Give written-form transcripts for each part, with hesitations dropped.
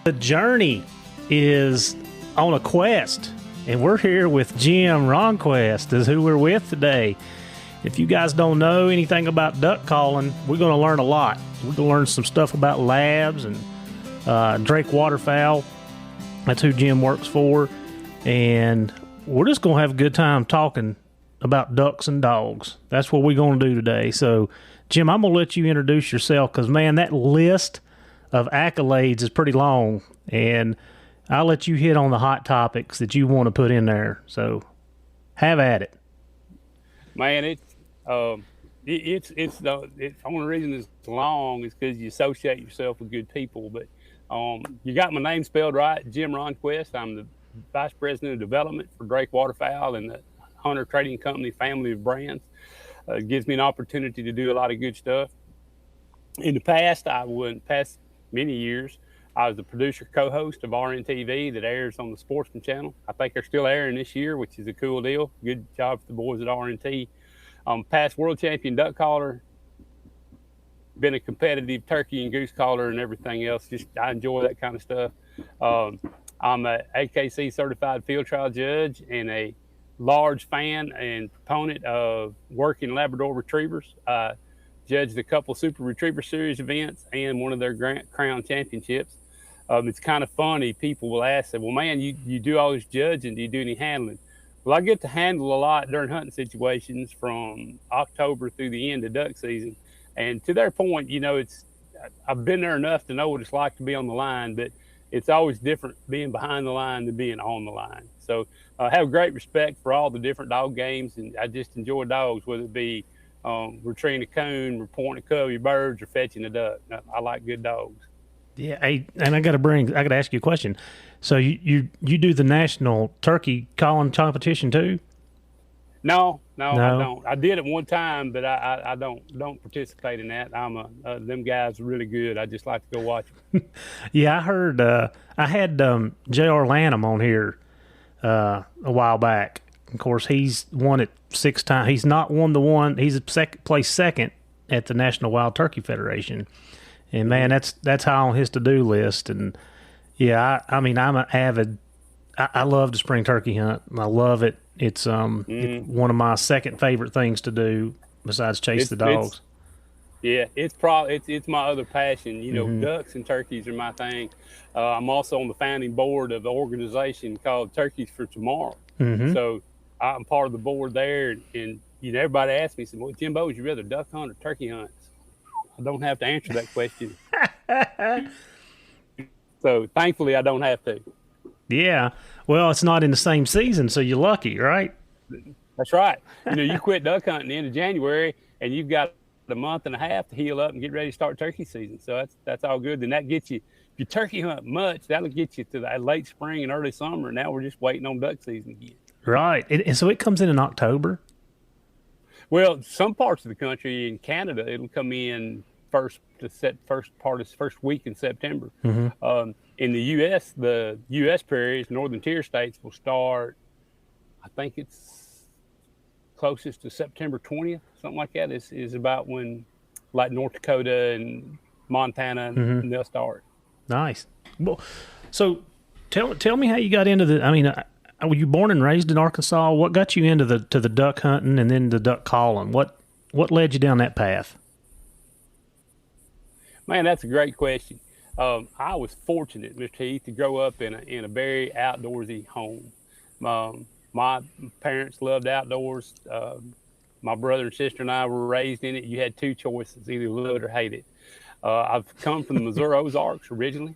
The journey is on a quest, and we're here with Jim Ronquest is who we're with today. If you guys don't know anything about duck calling, we're going to learn a lot. We're going to learn some stuff about labs and Drake Waterfowl. That's who Jim works for. And we're just going to have a good time talking about ducks and dogs. That's what we're going to do today. So, Jim, I'm going to let you introduce yourself because, man, that list of accolades is pretty long, and I'll let you hit on the hot topics that you want to put in there. So have at it. Man, the only reason it's long is because you associate yourself with good people. But you got my name spelled right, Jim Ronquest. I'm the Vice President of Development for Drake Waterfowl and the Hunter Trading Company family of brands. It gives me an opportunity to do a lot of good stuff. In the past, many years, I was the producer co-host of RNTV that airs on the Sportsman channel. I think they're still airing this year, which is a cool deal. Good job for the boys at RNT. Past world champion duck caller, been a competitive turkey and goose caller and everything else. I enjoy that kind of stuff. I'm a AKC certified field trial judge and a large fan and proponent of working Labrador retrievers. Judged a couple Super Retriever Series events and one of their Grand Crown Championships. It's kind of funny. People will ask, well, man, you do all this judging. Do you do any handling? Well, I get to handle a lot during hunting situations from October through the end of duck season. And to their point, I've been there enough to know what it's like to be on the line, but it's always different being behind the line than being on the line. So I have great respect for all the different dog games, and I just enjoy dogs, whether it be retrieving a coon, reporting a covey of birds, or fetching a duck. I like good dogs. Yeah, and I got to ask you a question. So you do the national turkey calling competition too? No, I don't. I did it one time, but I don't participate in that. Them guys are really good. I just like to go watch them. Yeah, I heard. I had J.R. Lanham on here a while back. Of course, he's won it 6 times. He's not won the one. He's placed second at the National Wild Turkey Federation. And, man, that's high on his to-do list. And, yeah, I'm an avid – I love the spring turkey hunt. I love it. It's one of my second favorite things to do besides chase the dogs. It's my other passion. Ducks and turkeys are my thing. I'm also on the founding board of an organization called Turkeys for Tomorrow. Mm-hmm. So I'm part of the board there, and everybody asks me, well, Jimbo, would you rather duck hunt or turkey hunt? I don't have to answer that question. So thankfully, I don't have to. Yeah. Well, it's not in the same season, so you're lucky, right? That's right. You quit duck hunting the end of January, and you've got a month and a half to heal up and get ready to start turkey season. So that's all good. Then that gets you, if you turkey hunt much, that'll get you to the late spring and early summer. Now we're just waiting on duck season again. Right. And so it comes in October? Well, some parts of the country, in Canada, it'll come in first week in September. Mm-hmm. In the U.S. prairies, northern tier states will start, I think it's closest to September 20th, something like that, is about when, like North Dakota and Montana, mm-hmm. and they'll start. Nice. Well, so tell me how you got into were you born and raised in Arkansas? What got you into the duck hunting and then the duck calling? What led you down that path? Man, that's a great question. I was fortunate, Mr. Heath, to grow up in a very outdoorsy home. My parents loved outdoors. My brother and sister and I were raised in it. You had 2 choices, either love it or hate it. I've come from the Missouri Ozarks originally.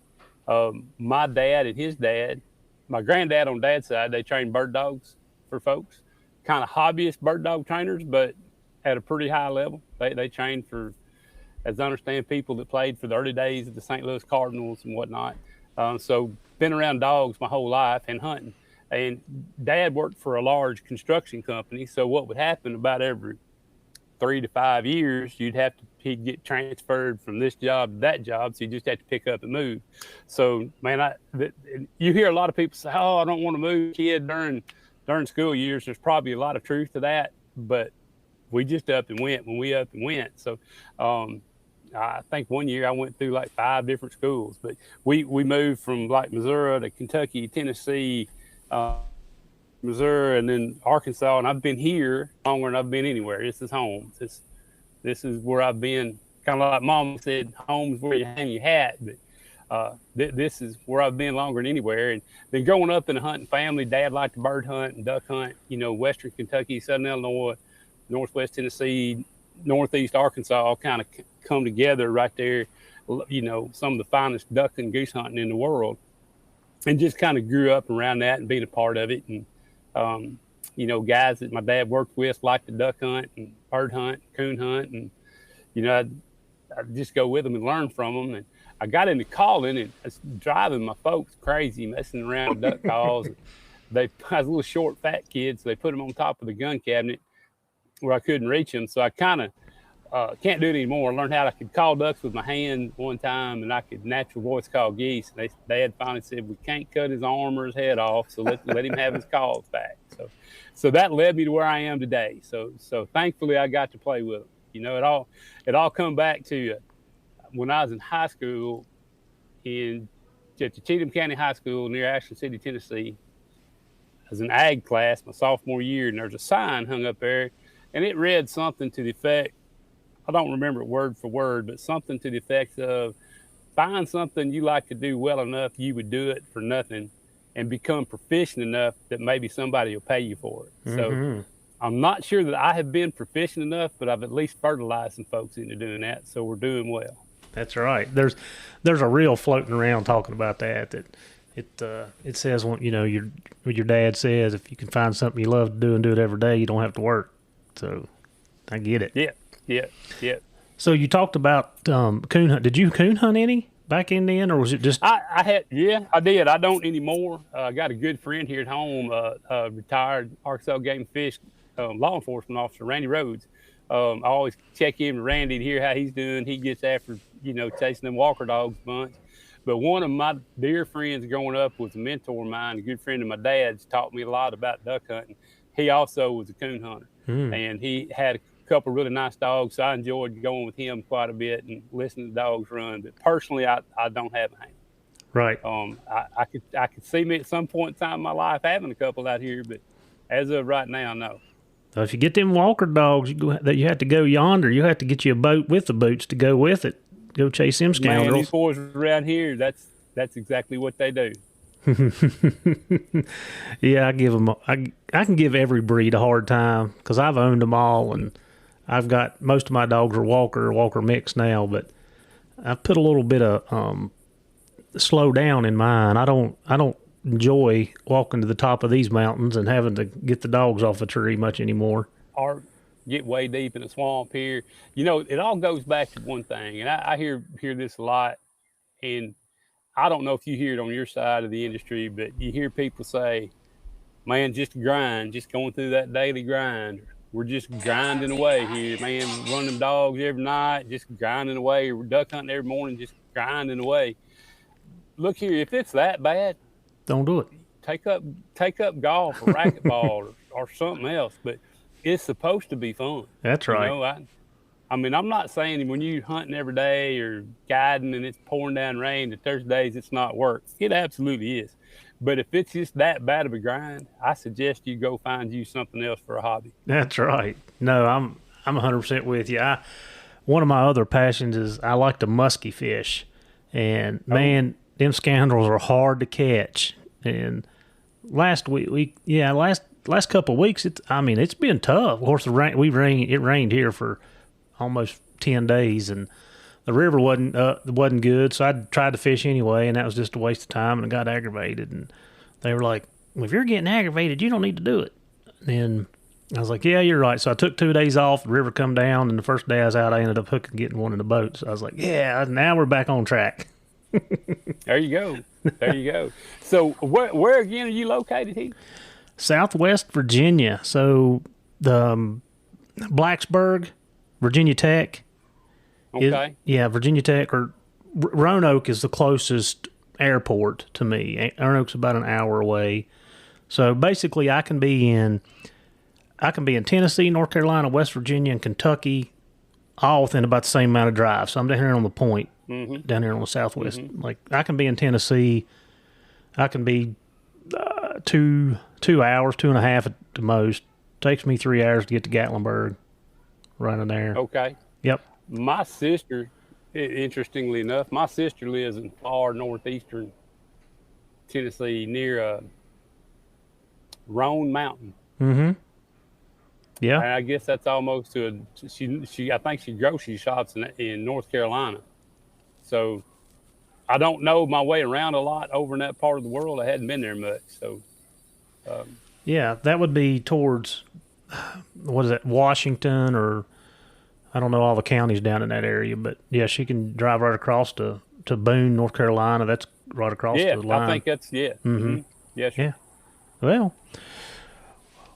My dad and his dad, my granddad on dad's side, they trained bird dogs for folks. Kind of hobbyist bird dog trainers, but at a pretty high level. They trained for, as I understand, people that played for the early days of the St. Louis Cardinals and whatnot. So been around dogs my whole life and hunting. And Dad worked for a large construction company. So what would happen about every 3 to 5 years, he'd get transferred from this job to that job. So you just have to pick up and move. So, man, you hear a lot of people say, oh, I don't want to move kid during school years. There's probably a lot of truth to that, but we just up and went when we up and went. So I think one year I went through like 5 different schools. But we moved from like Missouri to Kentucky, Tennessee, Missouri, and then Arkansas. And I've been here longer than I've been anywhere. This is home. This is where I've been. Kind of like Mom said, home's where you hang your hat. But this is where I've been longer than anywhere. And then growing up in a hunting family, Dad liked to bird hunt and duck hunt. You know, Western Kentucky, Southern Illinois, Northwest Tennessee, Northeast Arkansas all kind of come together right there. You know, some of the finest duck and goose hunting in the world, and just kind of grew up around that and being a part of it. And you know, guys that my dad worked with liked to duck hunt and bird hunt, coon hunt, and you know, I'd just go with them and learn from them. And I got into calling, and it's driving my folks crazy, messing around with duck calls. They was little short, fat kids. So they put them on top of the gun cabinet where I couldn't reach them. So I kind of can't do it anymore. I learned how I could call ducks with my hand one time, and I could natural voice call geese. And they had finally said, we can't cut his arm or his head off, so let him have his calls back. So that led me to where I am today. So thankfully I got to play with them. You know, it all come back to when I was in high school at the Cheatham County High School near Ashland City, Tennessee. I was in ag class my sophomore year, and there's a sign hung up there, and it read something to the effect, I don't remember it word for word, but something to the effect of, find something you like to do well enough you would do it for nothing, and become proficient enough that maybe somebody will pay you for it. Mm-hmm. So I'm not sure that I have been proficient enough, but I've at least fertilized some folks into doing that, so we're doing well. That's right. There's a reel floating around talking about that it says, you know, what your dad says, if you can find something you love to do and do it every day, you don't have to work. So I get it. Yeah. So you talked about coon hunt. Did you coon hunt any back in then, or was it just? I did. I don't anymore. I got a good friend here at home, retired Arkansas Game and Fish law enforcement officer, Randy Rhodes. I always check in with Randy to hear how he's doing. He gets after, you know, chasing them walker dogs a bunch. But one of my dear friends growing up was a mentor of mine, a good friend of my dad's, taught me a lot about duck hunting. He also was a coon hunter, and he had a couple really nice dogs, so I enjoyed going with him quite a bit and listening to dogs run. But personally, I don't have a hand. Right. I could see me at some point in time in my life having a couple out here, but as of right now, no. So if you get them walker dogs that you have to go yonder, you have to get you a boat with the boots to go with it. Go chase them scoundrels. Man, these boys around here, that's exactly what they do. Yeah, I can give every breed a hard time because I've owned them all, and I've got most of my dogs are Walker mix now, but I've put a little bit of slow down in mine. I don't enjoy walking to the top of these mountains and having to get the dogs off a tree much anymore. Or get way deep in the swamp here. You know, it all goes back to one thing, and I hear this a lot, and I don't know if you hear it on your side of the industry, but you hear people say, man, just grind, just going through that daily grind. We're just grinding away here, man, running them dogs every night, just grinding away. We're duck hunting every morning, just grinding away. Look here, if it's that bad, don't do it. Take up golf or racquetball or something else, but it's supposed to be fun. That's right. You know, I mean, I'm not saying when you're hunting every day or guiding and it's pouring down rain that there's days it's not work. It absolutely is. But if it's just that bad of a grind, I suggest you go find you something else for a hobby. That's right. No, I'm 100% with you. One of my other passions is I like to musky fish, and man, them scoundrels are hard to catch. And last couple of weeks, it's been tough. Of course, it rained here for almost 10 days, and the river wasn't good, so I tried to fish anyway, and that was just a waste of time, and I got aggravated. And they were like, well, if you're getting aggravated, you don't need to do it. And I was like, yeah, you're right. So I took 2 days off, the river come down, and the first day I was out, I ended up getting one in the boat. So I was like, yeah, now we're back on track. There you go. So where again are you located, Heath? Southwest Virginia. So the Blacksburg, Virginia Tech. Okay. Virginia Tech, or Roanoke is the closest airport to me. Roanoke's about an hour away. So basically I can be in Tennessee, North Carolina, West Virginia, and Kentucky all within about the same amount of drive. So I'm down here on the point, Mm-hmm. down here on the southwest. Mm-hmm. Like I can be in Tennessee. I can be 2 hours, 2.5 at the most. Takes me 3 hours to get to Gatlinburg. Running there. Okay. Yep. My sister, interestingly enough, my sister lives in far northeastern Tennessee near Roan Mountain. Mm-hmm. Yeah. And I guess that's almost to she. I think she grocery shops in North Carolina. So I don't know my way around a lot over in that part of the world. I hadn't been there much. So yeah, that would be towards what is that, Washington, or I don't know all the counties down in that area, but yeah, she can drive right across to Boone, North Carolina. That's right across the line. I think that's Mm-hmm. Yes. Yeah. Well,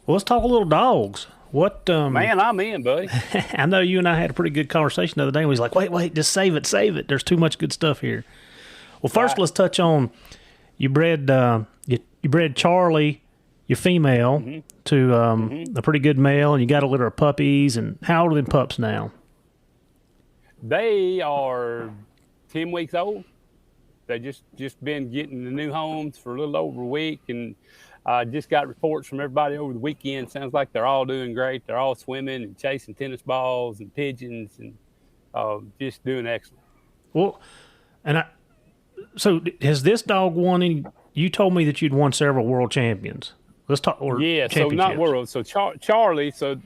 let's talk a little dogs. What Man, I'm in, buddy. I know you and I had a pretty good conversation the other day. We was like, wait, just save it. There's too much good stuff here. Well, first Right. let's touch on you bred Charlie, your female, Mm-hmm. to a pretty good male, and you got a litter of puppies. And how old are them pups now? They are 10 weeks old. They just been getting the new homes for a little over a week, and just got reports from everybody over the weekend. Sounds like they're all doing great. They're all swimming and chasing tennis balls and pigeons, and just doing excellent. Well, so has this dog won any? You told me that you'd won several world champions. Let's talk. Or Yeah, so not championships. world. So Charlie. So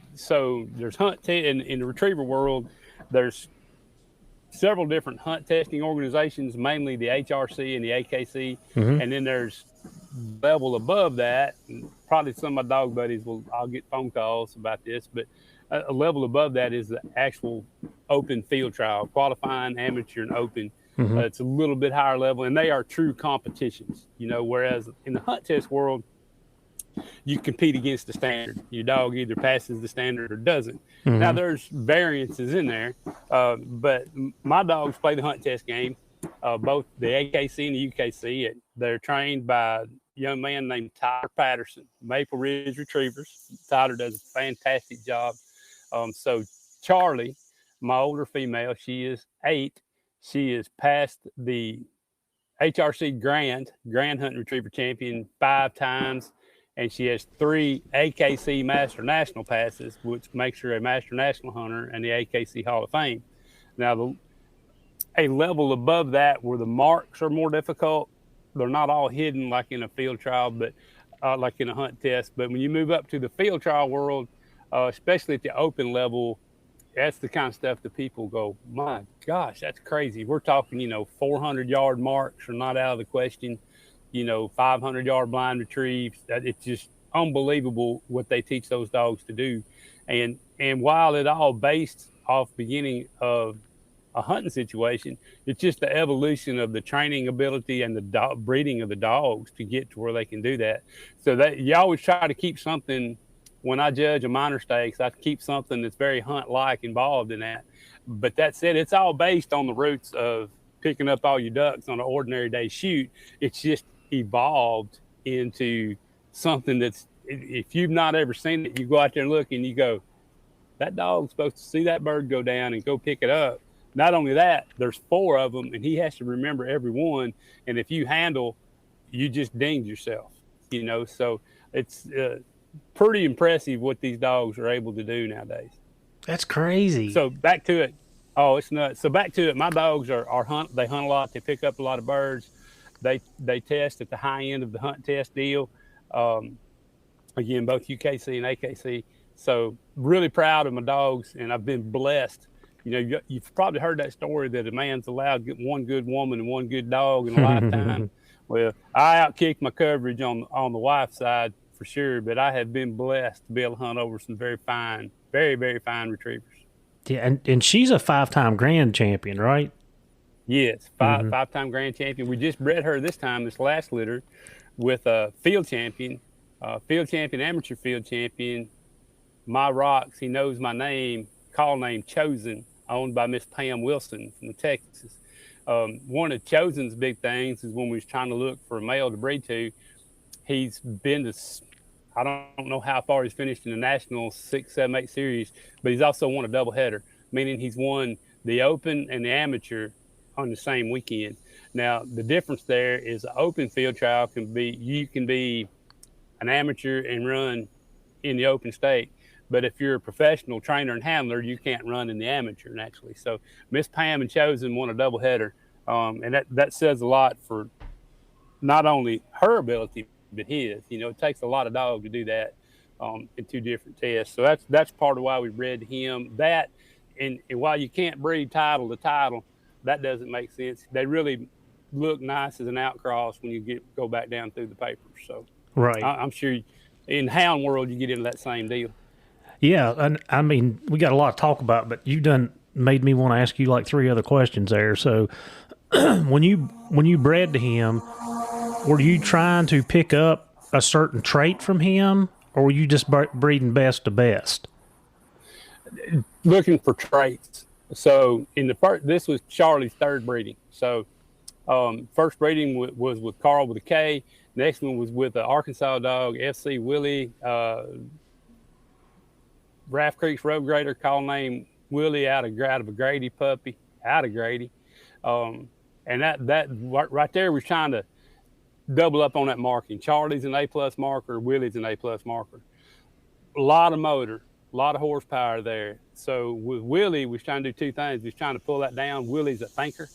there's in the retriever world. There's several different hunt testing organizations, mainly the HRC and the AKC, Mm-hmm. and then there's level above that. And probably some of my dog buddies I'll get phone calls about this, but a level above that is the actual open field trial, qualifying, amateur, and open. Mm-hmm. It's a little bit higher level, and they are true competitions. Whereas in the hunt test world, you compete against the standard. Your dog either passes the standard or doesn't. Mm-hmm. Now, there's variances in there, but my dogs play the hunt test game, both the AKC and the UKC. They're trained by a young man named Tyler Patterson, Maple Ridge Retrievers. Tyler does a fantastic job. So Charlie, my older female, she is 8. She is past the HRC Grand Hunt Retriever Champion 5 times. And she has 3 AKC Master National passes, which makes her a Master National Hunter and the AKC Hall of Fame. Now, a level above that where the marks are more difficult, they're not all hidden like in a field trial, but like in a hunt test. But when you move up to the field trial world, especially at the open level, that's the kind of stuff that people go, my gosh, that's crazy. We're talking, 400-yard marks are not out of the question. 500-yard blind retrieves. It's just unbelievable what they teach those dogs to do. And while it all based off beginning of a hunting situation, it's just the evolution of the training ability and the breeding of the dogs to get to where they can do that. So that you always try to keep something. When I judge a minor stakes, I keep something that's very hunt-like involved in that. But that said, it's all based on the roots of picking up all your ducks on an ordinary day shoot. It's just evolved into something that's, if you've not ever seen it, you go out there and look and you go, that dog's supposed to see that bird go down and go pick it up. Not only that, there's 4 of them and he has to remember every one. And if you handle, you just dinged yourself, so it's pretty impressive what these dogs are able to do nowadays. That's crazy. So back to it. Oh, it's nuts. So back to it. My dogs they hunt a lot. They pick up a lot of birds. They test at the high end of the hunt test deal. Again, both UKC and AKC. So really proud of my dogs, and I've been blessed. You've probably heard that story that a man's allowed one good woman and one good dog in a lifetime. Well, I outkicked my coverage on the wife's side for sure, but I have been blessed to be able to hunt over some very fine, very, very fine retrievers. Yeah, and she's a 5-time grand champion, right? Yes, five-time grand champion. We just bred her this last litter, with a field champion, amateur field champion. My rocks, he knows my name, call name Chosen, owned by Miss Pam Wilson from Texas. One of Chosen's big things is when we was trying to look for a male to breed to, he's been to, I don't know how far he's finished in the national 6, 7, 8 series, but he's also won a doubleheader. meaning he's won the open and the amateur on the same weekend. Now, the difference there is the open field trial you can be an amateur and run in the open stake. But if you're a professional trainer and handler, you can't run in the amateur naturally. So Miss Pam and Chosen won a doubleheader. And that says a lot for not only her ability, but his. It takes a lot of dog to do that in 2 different tests. So that's part of why we bred him. That, and while you can't breed title to title, that doesn't make sense. They really look nice as an outcross when you go back down through the papers. So right. I'm sure in hound world, you get into that same deal. Yeah, and I mean, we got a lot to talk about, but you done made me want to ask you like 3 other questions there. So when you bred to him, were you trying to pick up a certain trait from him, or were you just breeding best to best? Looking for traits. So this was Charlie's 3rd breeding. So first breeding was with Carl with a K. Next one was with the Arkansas dog, FC Willie, Raft Creek's road grader, call name Willie out of a Grady puppy, out of Grady. And that right there was trying to double up on that marking. Charlie's an A+ marker, Willie's an A+ marker. A lot of motor, a lot of horsepower there. So with Willie, we was trying to do 2 things. We was trying to pull that down. Willie's a thinker.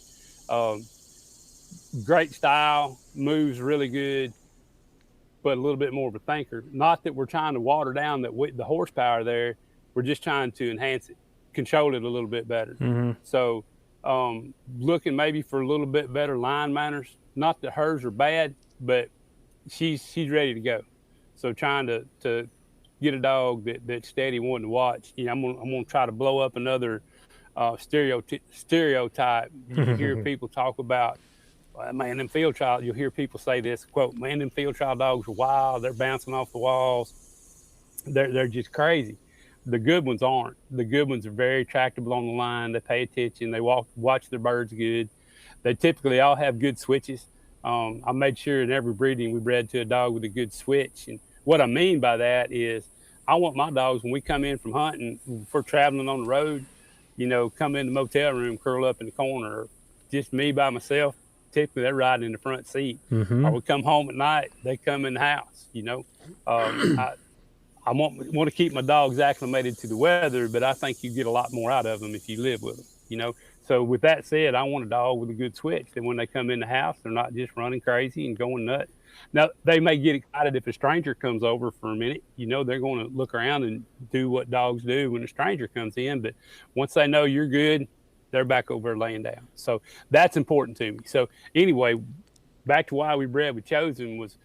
Great style, moves really good, but a little bit more of a thinker. Not that we're trying to water down the horsepower there. We're just trying to enhance it, control it a little bit better. Mm-hmm. So looking maybe for a little bit better line manners. Not that hers are bad, but she's ready to go. So trying to get a dog that's steady, wanting to watch. I'm gonna try to blow up another stereotype. You hear people talk about, man, them field trial. You'll hear people say this quote, "Man, them field trial dogs are wild. They're bouncing off the walls. They're just crazy." The good ones aren't. The good ones are very tractable on the line. They pay attention. They watch their birds good. They typically all have good switches. I made sure in every breeding we bred to a dog with a good switch. And what I mean by that is I want my dogs, when we come in from hunting, if we're traveling on the road, come in the motel room, curl up in the corner, or just me by myself. Typically they're riding in the front seat. Mm-hmm. Or we come home at night, they come in the house. I want to keep my dogs acclimated to the weather, but I think you get a lot more out of them if you live with them, So with that said, I want a dog with a good switch that when they come in the house, they're not just running crazy and going nuts. Now, they may get excited if a stranger comes over for a minute. They're going to look around and do what dogs do when a stranger comes in. But once they know you're good, they're back over laying down. So that's important to me. So anyway, back to why we bred with Chosen was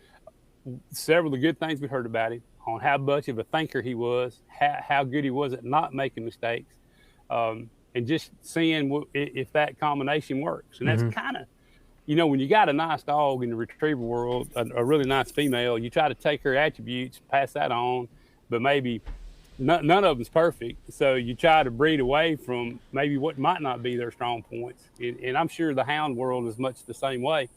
several of the good things we heard about him, on how much of a thinker he was, how good he was at not making mistakes, and just seeing if that combination works. And that's kind of, when you got a nice dog in the retriever world, a really nice female, you try to take her attributes, pass that on, but maybe none of them's perfect. So you try to breed away from maybe what might not be their strong points. And I'm sure the hound world is much the same way.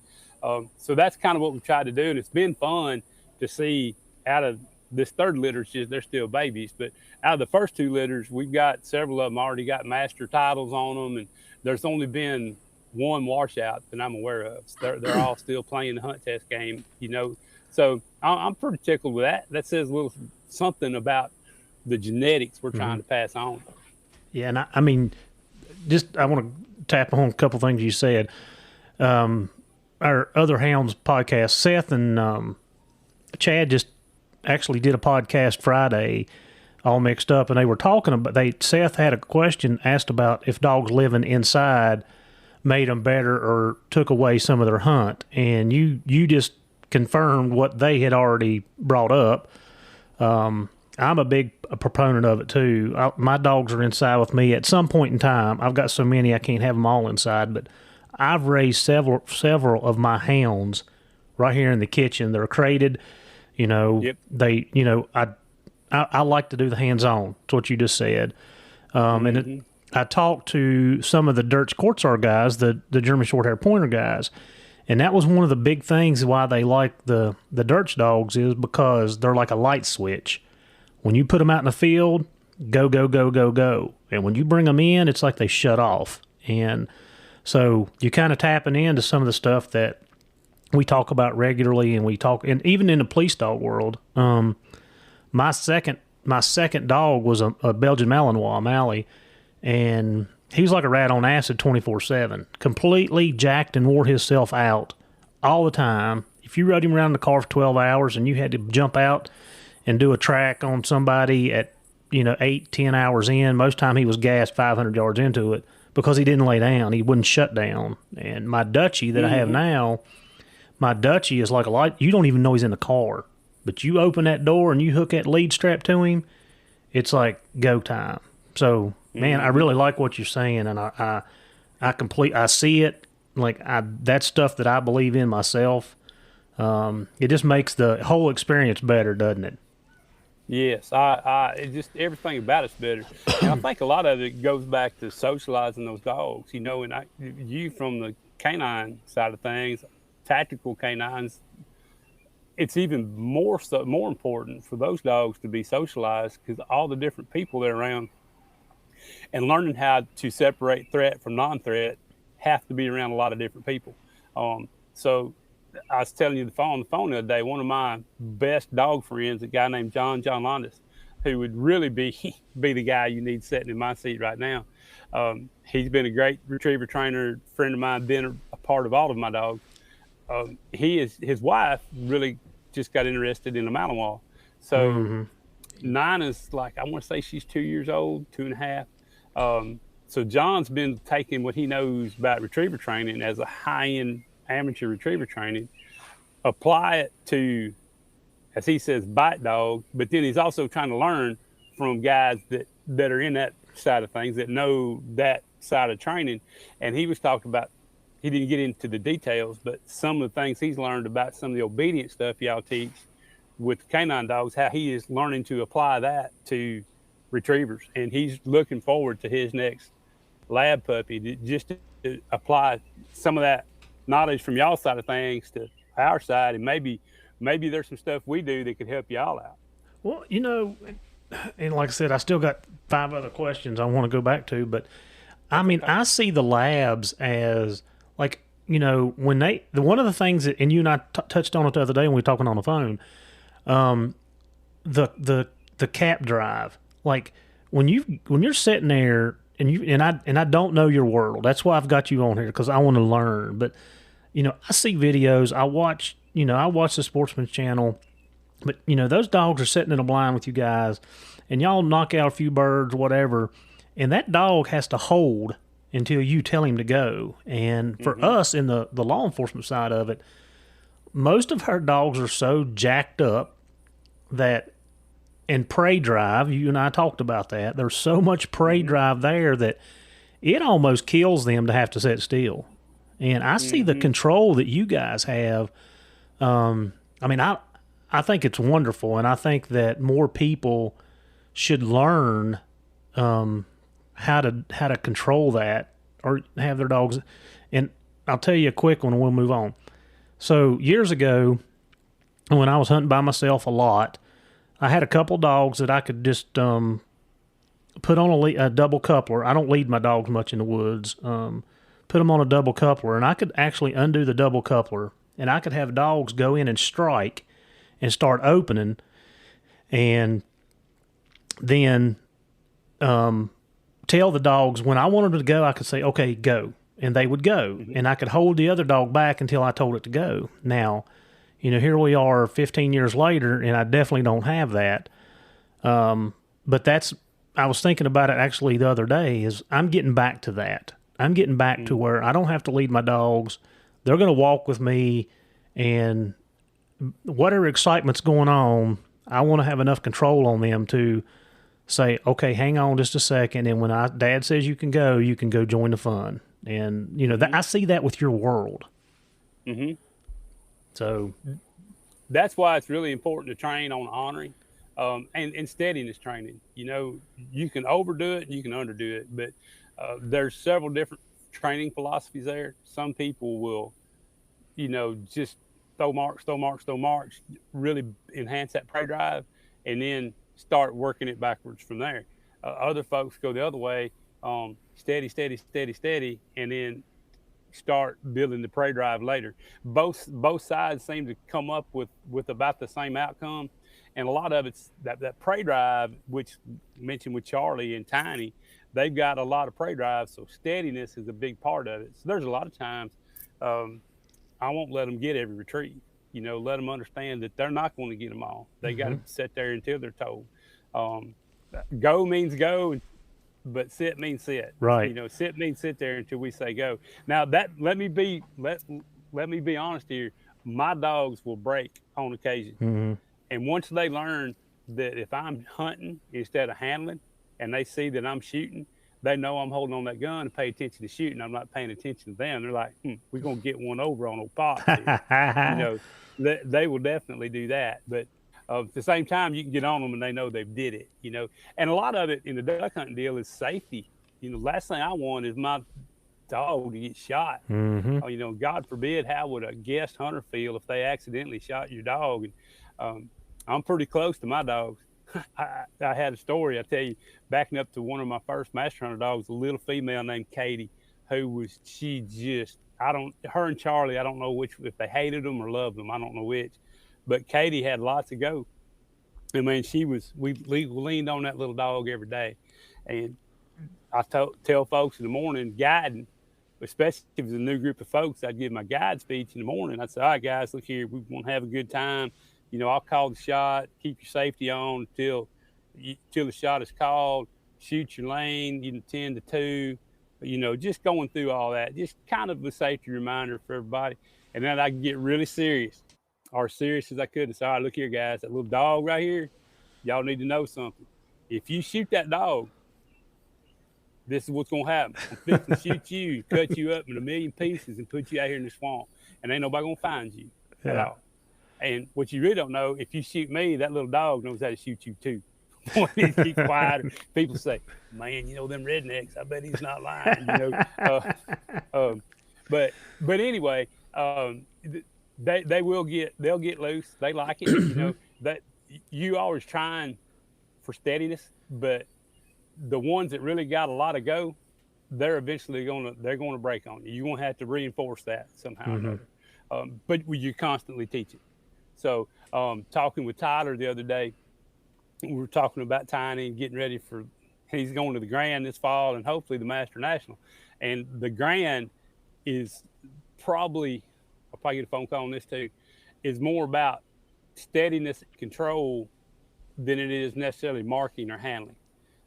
So that's kind of what we tried to do. And it's been fun to see out of this 3rd litter, they're still babies, but out of the first 2 litters, we've got several of them already got master titles on them, and there's only been 1 washout that I'm aware of. So they're all still playing the hunt test game, So I'm pretty tickled with that. That says a little something about the genetics we're trying to pass on. Yeah, and I mean, I want to tap on a couple things you said. Our other Hounds podcast, Seth and Chad just actually did a podcast Friday, all mixed up, and they were talking about. Seth had a question asked about if dogs living inside made them better or took away some of their hunt, and you just confirmed what they had already brought up. I'm a big proponent of it too. My dogs are inside with me at some point in time. I've got so many I can't have them all inside, but I've raised several of my hounds right here in the kitchen. They're crated. Yep. I like to do the hands-on. That's what you just said. And I talked to some of the GRHRCH guys, the German Short-Hair Pointer guys, and that was one of the big things why they like the Dirch dogs is because they're like a light switch. When you put them out in the field, go, go, go, go, go. And when you bring them in, it's like they shut off. And so you're kind of tapping into some of the stuff that we talk about regularly, and and even in the police dog world. My second dog was a Belgian Malinois, Mally, and he was like a rat on acid 24/7, completely jacked and wore himself out all the time. If you rode him around the car for 12 hours and you had to jump out and do a track on somebody at 8-10 hours in, most time he was gassed 500 yards into it because he didn't lay down. He wouldn't shut down. And my Dutchie that I have now, my Dutchie is like a light. You don't even know he's in the car. But you open that door and you hook that lead strap to him, it's like go time. So, man, I really like what you're saying, and I see it. Like, that's stuff that I believe in myself. It just makes the whole experience better, doesn't it? Yes, it just everything about it's better. And I think a lot of it goes back to socializing those dogs. And you from the canine side of things, tactical canines, it's even more important for those dogs to be socialized because all the different people they're around and learning how to separate threat from non-threat have to be around a lot of different people. So I was telling you on the phone the other day, one of my best dog friends, a guy named John Landis, who would really be the guy you need sitting in my seat right now. He's been a great retriever trainer, friend of mine, been a part of all of my dogs. His wife really just got interested in the Malinois. So Nina's like, I want to say she's 2 years old, 2.5. So John's been taking what he knows about retriever training as a high-end amateur retriever training, apply it to, as he says, bite dog, but then he's also trying to learn from guys that are in that side of things, that know that side of training. And he was talking about, he didn't get into the details, but some of the things he's learned about some of the obedience stuff y'all teach with canine dogs, how he is learning to apply that to retrievers. And he's looking forward to his next lab puppy to apply some of that knowledge from y'all side of things to our side. And maybe there's some stuff we do that could help y'all out. Well, and like I said, I still got 5 other questions I want to go back to, but I mean, I see the labs as like, when one of the things that, and you and I touched on it the other day when we were talking on the phone, the cap drive, like when you're sitting there and I don't know your world. That's why I've got you on here, because I want to learn. But I see videos. I watch the Sportsman's Channel. But those dogs are sitting in a blind with you guys, and y'all knock out a few birds, whatever, and that dog has to hold until you tell him to go. And for us in the law enforcement side of it, most of our dogs are so jacked up that. And prey drive, you and I talked about that. There's so much prey drive there that it almost kills them to have to sit still. And I see the control that you guys have. I think it's wonderful, and I think that more people should learn how to control that or have their dogs. And I'll tell you a quick one, and we'll move on. So years ago, when I was hunting by myself a lot, I had a couple dogs that I could just put on a double coupler. I don't lead my dogs much in the woods. Put them on a double coupler, and I could actually undo the double coupler, and I could have dogs go in and strike and start opening, and then tell the dogs when I wanted them to go, I could say, okay, go, and they would go, and I could hold the other dog back until I told it to go. Now, here we are 15 years later, and I definitely don't have that. But I was thinking about it actually the other day, is I'm getting back to that. I'm getting back to where I don't have to lead my dogs. They're going to walk with me, and whatever excitement's going on, I want to have enough control on them to say, okay, hang on just a second, and when Dad says you can go join the fun. And, I see that with your world. Mm-hmm. So that's why it's really important to train on honoring and steadiness training. You can overdo it and you can underdo it, but there's several different training philosophies there. Some people will, just throw marks, really enhance that prey drive, and then start working it backwards from there. Other folks go the other way, steady, steady, steady, steady, and then start building the prey drive later. Both sides seem to come up with about the same outcome, and a lot of it's that prey drive, which I mentioned with Charlie and Tiny. They've got a lot of prey drive, so steadiness is a big part of it. So there's a lot of times I won't let them get every retrieve. Let them understand that they're not going to get them all. They got to sit there until they're told. Go means go, but sit means sit. Right. Sit means sit there until we say go. Now let me be honest here. My dogs will break on occasion, and once they learn that if I'm hunting instead of handling, and they see that I'm shooting, they know I'm holding on that gun and pay attention to shooting. I'm not paying attention to them. They're like, we're gonna get one over on old Pop. They will definitely do that, but. At the same time, you can get on them and they know they've did it, And a lot of it in the duck hunting deal is safety. Last thing I want is my dog to get shot. God forbid, how would a guest hunter feel if they accidentally shot your dog? And I'm pretty close to my dogs. I had a story, I tell you, backing up to one of my first master hunter dogs, a little female named Katie, her and Charlie, I don't know if they hated them or loved them. I don't know which. But Katie had lots of go. I mean, we leaned on that little dog every day. And I tell folks in the morning, guiding, especially if it's a new group of folks, I'd give my guide speech in the morning. I'd say, all right, guys, look here, we want to have a good time. I'll call the shot, keep your safety on till the shot is called, shoot your lane, 10 to 2, just going through all that, just kind of a safety reminder for everybody. And then I can get really serious. Or serious as I could and say, all right, look here, guys, that little dog right here, y'all need to know something. If you shoot that dog, this is what's going to happen. I'm fixing to shoot you, cut you up in a million pieces and put you out here in the swamp. And ain't nobody going to find you at all. And what you really don't know, if you shoot me, that little dog knows how to shoot you too. Keep quiet. People say, man, them rednecks, I bet he's not lying. But anyway, they'll get loose. They like it. That you always trying for steadiness, but the ones that really got a lot of go, they're eventually going to break on you. You're going to have to reinforce that somehow or another. But you constantly teach it. So talking with Tyler the other day, we were talking about Tiny and getting ready he's going to the Grand this fall and hopefully the Master National. And the Grand is probably, I'll probably get a phone call on this too, is more about steadiness and control than it is necessarily marking or handling.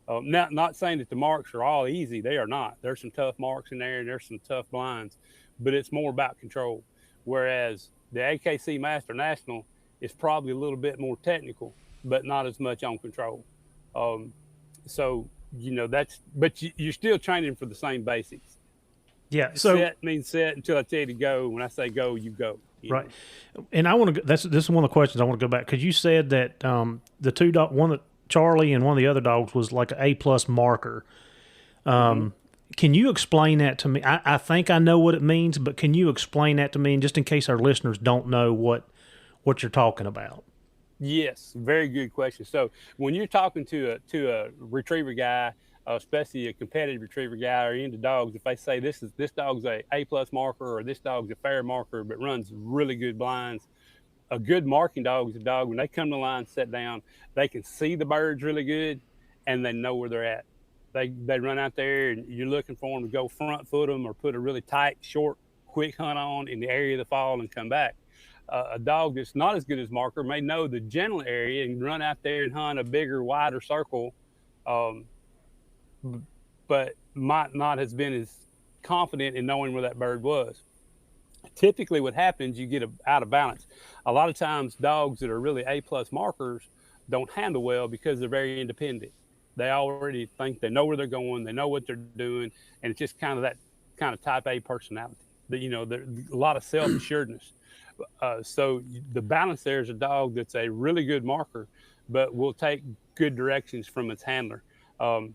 Not saying that the marks are all easy. They are not. There's some tough marks in there and there's some tough blinds, but it's more about control. Whereas the AKC Master National is probably a little bit more technical, but not as much on control. So, but you're still training for the same basics. Yeah. So set means set until I tell you to go. When I say go, you go. Right. And I want to, this is one of the questions I want to go back. Because you said that the two dog, one that Charlie and one of the other dogs was like an A+ marker. Can you explain that to me? I think I know what it means, but can you explain that to me, and just in case our listeners don't know what you're talking about? Yes, very good question. So when you're talking to a retriever guy, especially a competitive retriever guy or into dogs, if they say this dog's a A+ marker or this dog's a fair marker but runs really good blinds, a good marking dog is a dog when they come to the line, sit down, they can see the birds really good and they know where they're at. They run out there and you're looking for them to go front foot them or put a really tight, short, quick hunt on in the area of the fall and come back. A dog that's not as good as marker may know the general area and run out there and hunt a bigger, wider circle, but might not have been as confident in knowing where that bird was. Typically what happens, you get out of balance. A lot of times dogs that are really A+ markers don't handle well because they're very independent. They already think they know where they're going, they know what they're doing, and it's just kind of that kind of type A personality. There's a lot of self-assuredness. So the balance there is a dog that's a really good marker, but will take good directions from its handler. And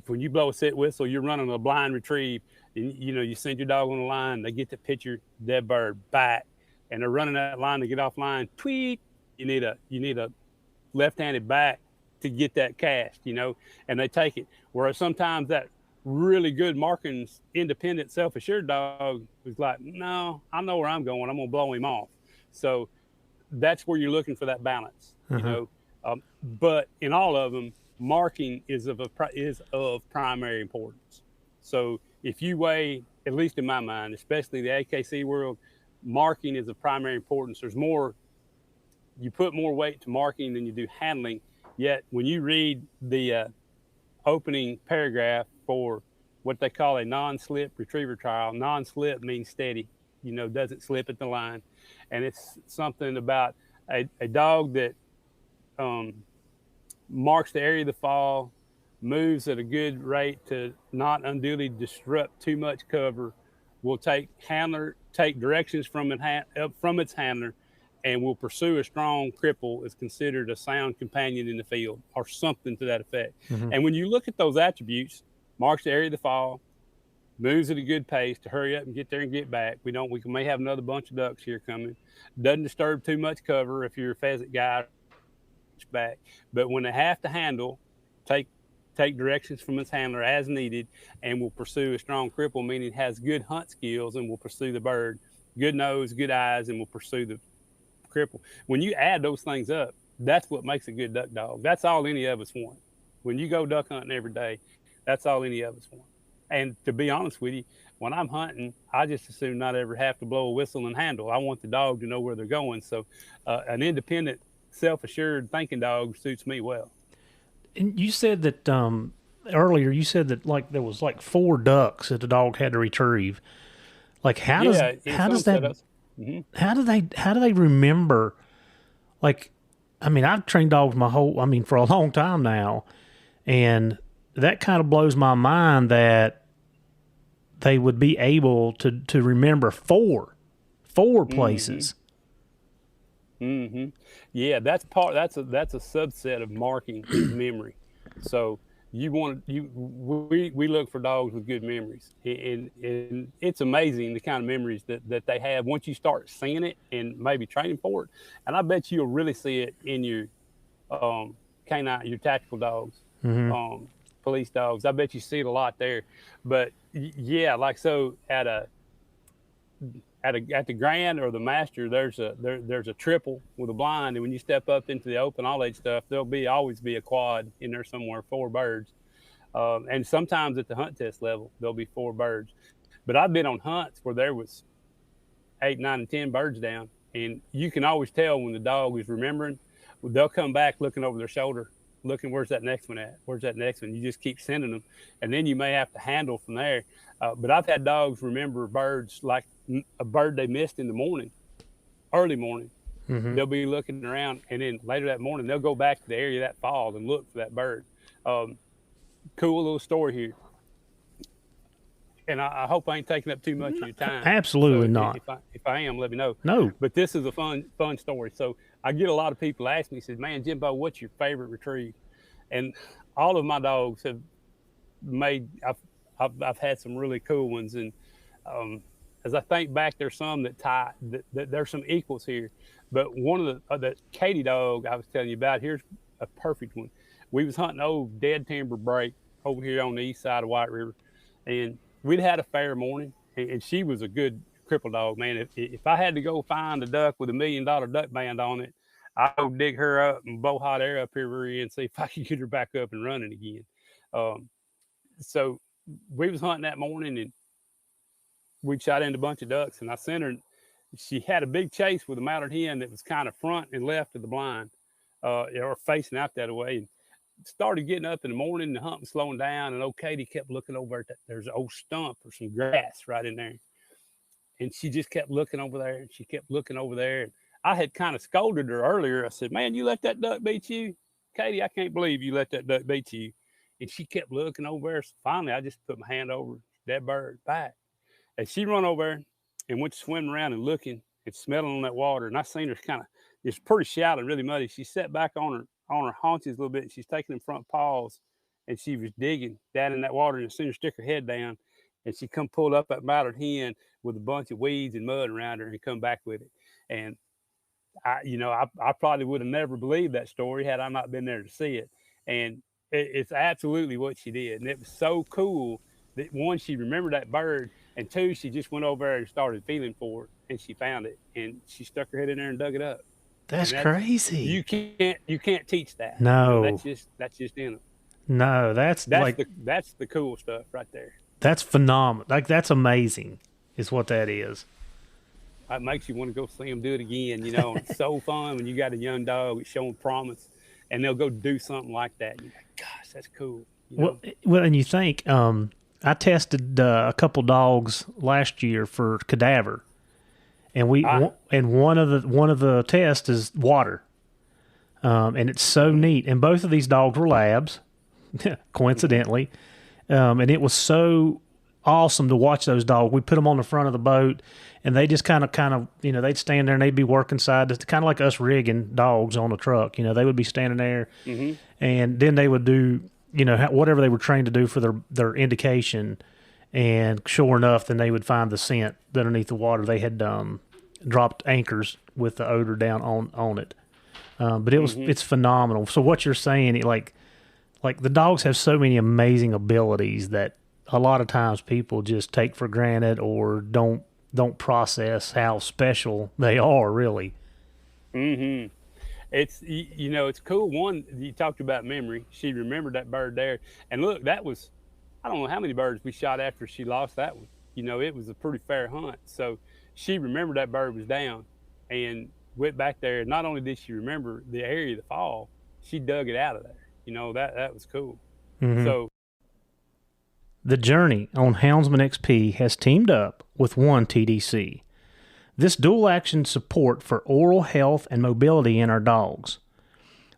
when you blow a sit whistle, you're running a blind retrieve, and you send your dog on the line, they get the picture, dead bird, back, and they're running that line to get off line, tweet. You need a left-handed back to get that cast, you know, and they take it. Whereas sometimes that really good marking, independent, self-assured dog was like, no, I know where I'm going. I'm going to blow him off. So that's where you're looking for that balance, you know. But in all of them, marking is of primary importance. So if you weigh, at least in my mind, especially the AKC world, marking is of primary importance. There's more, you put more weight to marking than you do handling. Yet when you read the opening paragraph for what they call a non-slip retriever trial, non-slip means steady, you know, doesn't slip at the line. And it's something about a dog that marks the area of the fall, moves at a good rate to not unduly disrupt too much cover, will take directions from its handler, and will pursue a strong cripple, is considered a sound companion in the field, or something to that effect. And when you look at those attributes, marks the area of the fall, moves at a good pace to hurry up and get there and get back. We may have another bunch of ducks here coming. Doesn't disturb too much cover if you're a pheasant guy back. But when they have to handle, take directions from its handler as needed, and will pursue a strong cripple, meaning has good hunt skills and will pursue the bird, good nose, good eyes, and will pursue the cripple. When you add those things up, that's what makes a good duck dog. That's all any of us want. When you go duck hunting every day, that's all any of us want. And to be honest with you, when I'm hunting, I just assume not ever have to blow a whistle and handle. I want the dog to know where they're going. So an independent, self-assured thinking dog suits me well. And you said that earlier, you said that like there was like 4 ducks that the dog had to retrieve. Like how do they remember? Like, I mean, I've trained dogs for a long time now, and that kind of blows my mind that they would be able to remember four places. Yeah, that's a subset of marking memory. So we look for dogs with good memories, and it's amazing the kind of memories that they have once you start seeing it and maybe training for it. And I bet you'll really see it in your canine, your tactical dogs, police dogs. I bet you see it a lot there. But yeah, like so at the Grand or the Master, there's a triple with a blind, and when you step up into the open, all that stuff, there'll always be a quad in there somewhere, 4 birds, and sometimes at the hunt test level there'll be 4 birds. But I've been on hunts where there was 8, 9, and 10 birds down, and you can always tell when the dog is remembering. They'll come back looking over their shoulder, looking, where's that next one at? Where's that next one? You just keep sending them, and then you may have to handle from there. But I've had dogs remember birds like a bird they missed in the morning, early morning. They'll be looking around, and then later that morning they'll go back to the area that fall and look for that bird. Cool little story here, and I hope I ain't taking up too much of your time. Absolutely not. If I am, let me know. No. But this is a fun story. So I get a lot of people ask me, says, "Man, Jimbo, what's your favorite retrieve?" And all of my dogs have made. I've had some really cool ones, and as I think back, there's some that tie. That there's some equals here, but one of the Katie dog I was telling you about, here's a perfect one. We was hunting old dead timber break over here on the east side of White River, and we'd had a fair morning, and she was a good cripple dog, man. If I had to go find a duck with $1 million duck band on it, I would dig her up and blow hot air up here and see if I could get her back up and running again. So we was hunting that morning, and we shot into a bunch of ducks, and I sent her. She had a big chase with a mallard hen that was kind of front and left of the blind, or facing out that way. And started getting up in the morning, the hunt was slowing down, and old Katie kept looking over at there's an old stump or some grass right in there. And she just kept looking over there, and she kept looking over there. And I had kind of scolded her earlier. I said, "Man, you let that duck beat you? Katie, I can't believe you let that duck beat you." And she kept looking over there. So finally, I just put my hand over that bird back. And she run over there and went swimming around and looking and smelling on that water. And I seen her kind of, it's pretty shallow, really muddy. She sat back on her haunches a little bit. And she's taking them front paws, and she was digging down in that water. And as soon as she stick her head down, and she come pulled up that mallard hen with a bunch of weeds and mud around her, and come back with it. And I probably would have never believed that story had I not been there to see it. And it's absolutely what she did. And it was so cool that, one, she remembered that bird, and two, she just went over there and started feeling for it, and she found it, and she stuck her head in there and dug it up. That's crazy. You can't teach that. No. You know, that's just in it. No, that's the cool stuff right there. That's phenomenal. Like, that's amazing is what that is. It makes you want to go see them do it again. You know, it's so fun when you got a young dog, it's showing promise, and they'll go do something like that. And you're like, gosh, that's cool. You know? Well, and you think, I tested a couple dogs last year for cadaver, and one of the tests is water, and it's so neat. And both of these dogs were labs, coincidentally, and it was so awesome to watch those dogs. We put them on the front of the boat, and they just kind of, you know, they'd stand there and they'd be working side, kind of like us rigging dogs on a truck. You know, they would be standing there, and then they would do, you know, whatever they were trained to do for their indication. And sure enough, then they would find the scent underneath the water. They had dropped anchors with the odor down on it. But it's phenomenal. So what you're saying, like the dogs have so many amazing abilities that a lot of times people just take for granted or don't process how special they are, really. Mm-hmm. It's, you know, it's cool. One, you talked about memory. She remembered that bird there. And look, that was, I don't know how many birds we shot after she lost that one. You know, it was a pretty fair hunt. So she remembered that bird was down and went back there. Not only did she remember the area of the fall, she dug it out of there. You know, that was cool. Mm-hmm. So the Journey on Houndsman XP has teamed up with One TDC. This dual-action support for oral health and mobility in our dogs.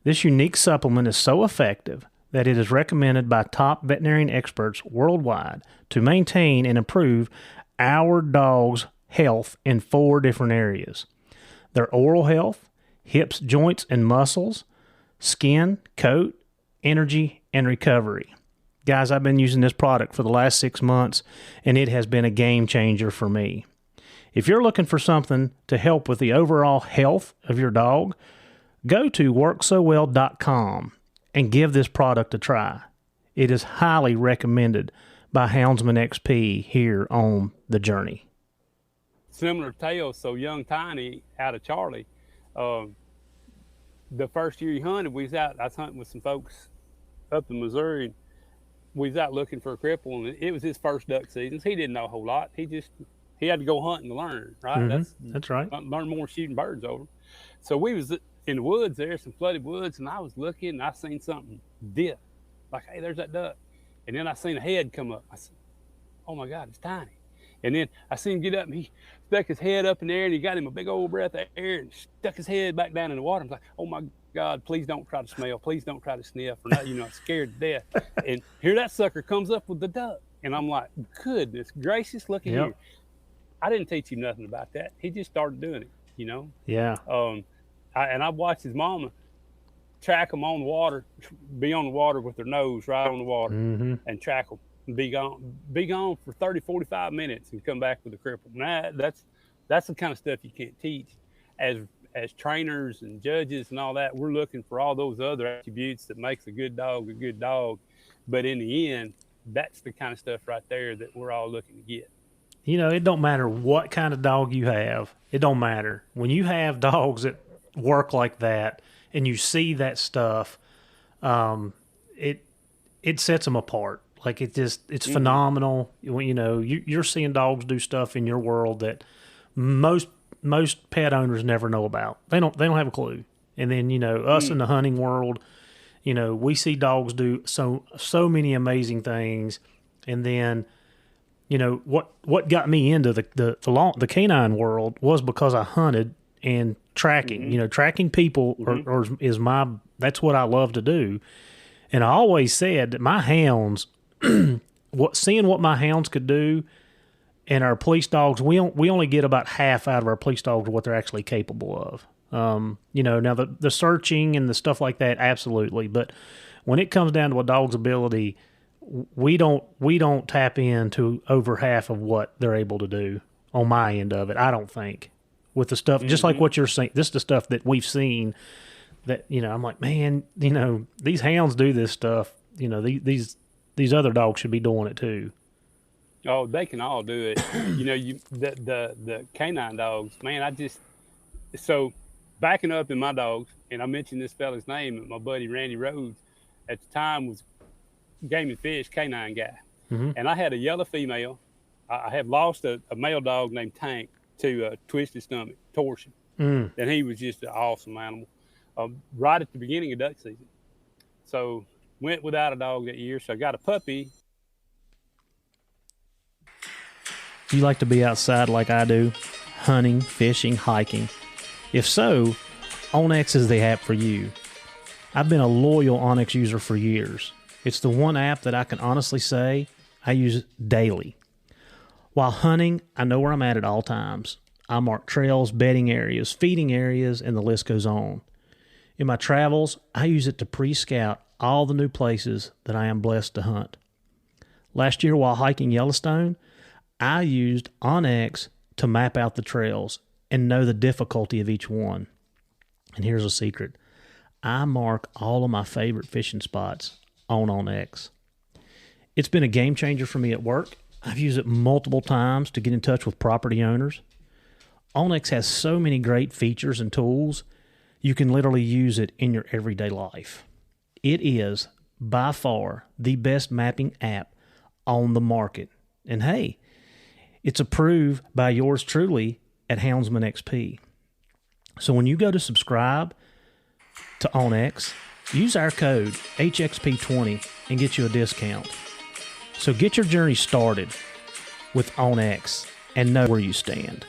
This unique supplement is so effective that it is recommended by top veterinarian experts worldwide to maintain and improve our dog's health in 4 different areas. Their oral health, hips, joints, and muscles, skin, coat, energy, and recovery. Guys, I've been using this product for the last 6 months, and it has been a game changer for me. If you're looking for something to help with the overall health of your dog, go to worksowell.com and give this product a try. It is highly recommended by Houndsman XP here on The Journey. Similar tale, so young Tiny out of Charlie, the first year he hunted, I was hunting with some folks up in Missouri, and we was out looking for a cripple, and it was his first duck season. So he didn't know a whole lot. He had to go hunting to learn, right? Mm-hmm. That's right. Learn more shooting birds over. So we was in the woods there, some flooded woods, and I was looking, and I seen something dip. Like, hey, there's that duck. And then I seen a head come up. I said, oh my God, it's Tiny. And then I seen him get up, and he stuck his head up in the air, and he got him a big old breath of air and stuck his head back down in the water. I was like, oh my God, please don't try to smell. Please don't try to sniff. Or not, you know, I'm scared to death. And here that sucker comes up with the duck. And I'm like, goodness gracious, look at here. I didn't teach him nothing about that. He just started doing it, you know? Yeah. I watched his mama track them on the water, be on the water with their nose right on the water, and track them and be gone for 30, 45 minutes and come back with a cripple. Now, that's the kind of stuff you can't teach. As trainers and judges and all that, we're looking for all those other attributes that makes a good dog a good dog. But in the end, that's the kind of stuff right there that we're all looking to get. You know, it don't matter what kind of dog you have. It don't matter. When you have dogs that work like that and you see that stuff, it sets them apart. Like, it's phenomenal. You know, you're seeing dogs do stuff in your world that most pet owners never know about. They don't have a clue. And then, you know, us in the hunting world, you know, we see dogs do so many amazing things. And then, you know, what got me into the canine world was because I hunted and tracking. You know, tracking people that's what I love to do. And I always said that my hounds, seeing what my hounds could do, and our police dogs, we only get about half out of our police dogs what they're actually capable of. You know, now the searching and the stuff like that, absolutely. But when it comes down to a dog's ability, we don't tap into over half of what they're able to do on my end of it. I don't think with the stuff, just like what you're saying, this is the stuff that we've seen that, I'm like, man, these hounds do this stuff. These other dogs should be doing it too. Oh, they can all do it. The canine dogs, man, so backing up in my dogs, and I mentioned this fella's name, my buddy Randy Rhodes, at the time was Game and Fish canine guy. Mm-hmm. And I had a yellow female. I have lost a male dog named Tank to a twisted stomach torsion. And he was just an awesome animal right at the beginning of duck season. So went without a dog that year. So I got a puppy. Do you like to be outside like I do? Hunting, fishing, hiking? If so, onX is the app for you. I've been a loyal onX user for years. It's the one app that I can honestly say I use daily. While hunting, I know where I'm at all times. I mark trails, bedding areas, feeding areas, and the list goes on. In my travels, I use it to pre-scout all the new places that I am blessed to hunt. Last year while hiking Yellowstone, I used onX to map out the trails and know the difficulty of each one. And here's a secret. I mark all of my favorite fishing spots on onX. It's been a game changer for me at work. I've used it multiple times to get in touch with property owners. onX has so many great features and tools, you can literally use it in your everyday life. It is by far the best mapping app on the market. And hey, it's approved by yours truly at Houndsman XP. So when you go to subscribe to onX, use our code HXP20 and get you a discount. So get your journey started with onX and know where you stand.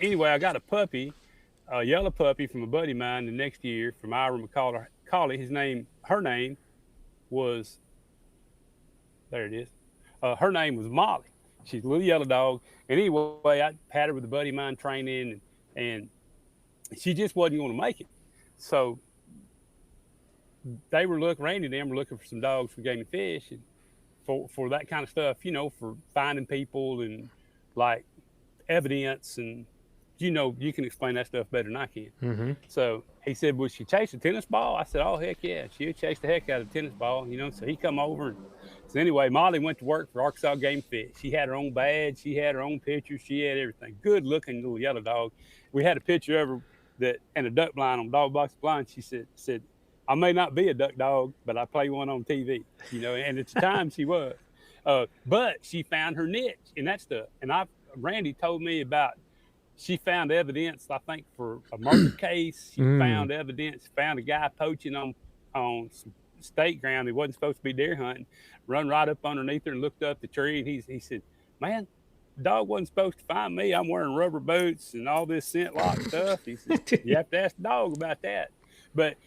Anyway, I got a puppy, a yellow puppy from a buddy of mine the next year from Ira McCauley. Her name was, there it is. Her name was Molly. She's a little yellow dog. And anyway, I had her with a buddy of mine training, and she just wasn't going to make it. So Randy and them were looking for some dogs for Game and Fish, and for that kind of stuff, for finding people and like evidence, and you can explain that stuff better than I can. Mm-hmm. So he said, "Would she chase a tennis ball?" I said, "Oh heck yeah, she would chase the heck out of a tennis ball." So he come over. So anyway, Molly went to work for Arkansas Game Fish. She had her own badge, she had her own picture, she had everything. Good looking little yellow dog. We had a picture of her and a duck blind on Dog Box Blind. She said, "I may not be a duck dog, but I play one on TV." And at the time she was. But she found her niche in that stuff. And Randy told me about, she found evidence, I think, for a murder case. She found evidence, found a guy poaching on some state ground. He wasn't supposed to be deer hunting. Run right up underneath her and looked up the tree. And he said, "Man, the dog wasn't supposed to find me. I'm wearing rubber boots and all this scent lock stuff." He said, "You have to ask the dog about that." But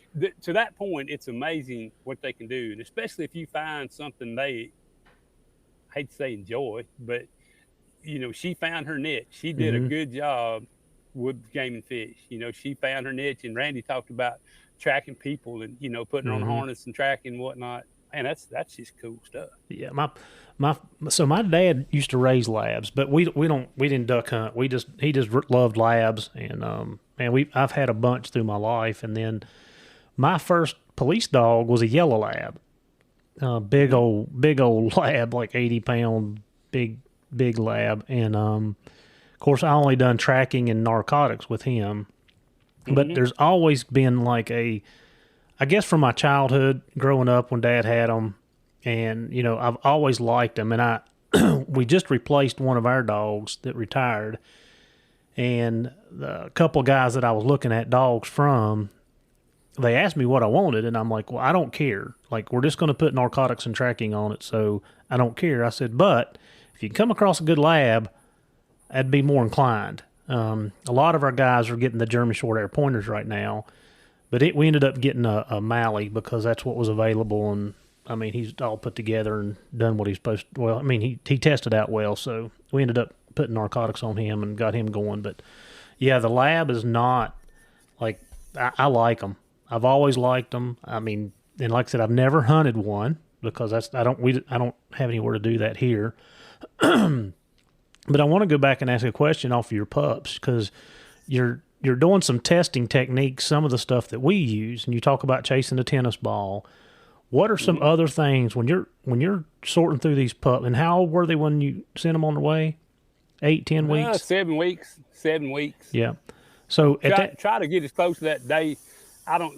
to that point, it's amazing what they can do. And especially if you find something they, I hate to say enjoy, but she found her niche. She did a good job with Game and Fish. She found her niche, and Randy talked about tracking people and, putting on a harness and tracking and whatnot. Man, that's just cool stuff. Yeah. So my dad used to raise labs, but we didn't duck hunt. He just loved labs. And, I've had a bunch through my life. And then my first police dog was a yellow lab, big old lab, like 80-pound, big lab. And, of course I only done tracking and narcotics with him, but there's always been like I guess from my childhood growing up when Dad had them, and, I've always liked them. And we just replaced one of our dogs that retired, and the couple of guys that I was looking at dogs from, they asked me what I wanted, and I'm like, well, I don't care. Like, we're just going to put narcotics and tracking on it, so I don't care. I said, but if you come across a good lab, I'd be more inclined. A lot of our guys are getting the German short hair pointers right now, but we ended up getting a Malley because that's what was available. And he's all put together and done what he's supposed to. Well, he tested out well, so we ended up putting narcotics on him and got him going. But yeah, the lab is not like, I like them. I've always liked them. And like I said, I've never hunted one because I don't have anywhere to do that here. But I want to go back and ask a question off of your pups, because you're doing some testing techniques, some of the stuff that we use, and you talk about chasing a tennis ball. What are some other things when you're sorting through these pups? And how old were they when you sent them on their way? 8, 10 weeks? 7 weeks. 7 weeks. Yeah. So try to get as close to that day.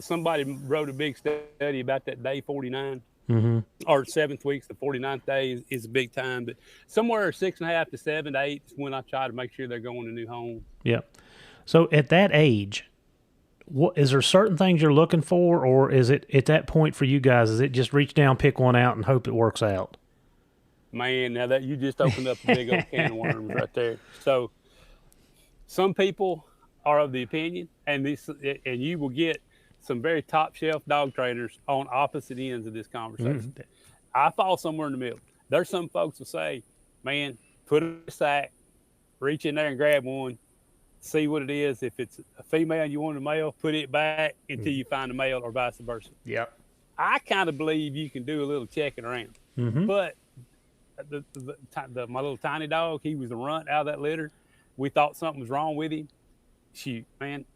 Somebody wrote a big study about that day 49, or 7th week. The 49th day is a big time, but somewhere 6.5 to 7 to 8 is when I try to make sure they're going to new home. Yeah. So at that age, what is there certain things you're looking for, or is it at that point for you guys? Is it just reach down, pick one out, and hope it works out? Man, now that you just opened up a big old can of worms right there. So, some people are of the opinion, and you will get some very top shelf dog trainers on opposite ends of this conversation. I fall somewhere in the middle. There's some folks who say, "Man, put it in a sack, reach in there and grab one." See what it is. If it's a female and you want a male, put it back until you find a male, or vice versa. Yep. I kind of believe you can do a little checking around. But my little tiny dog, he was the runt out of that litter. We thought something was wrong with him. Shoot, man,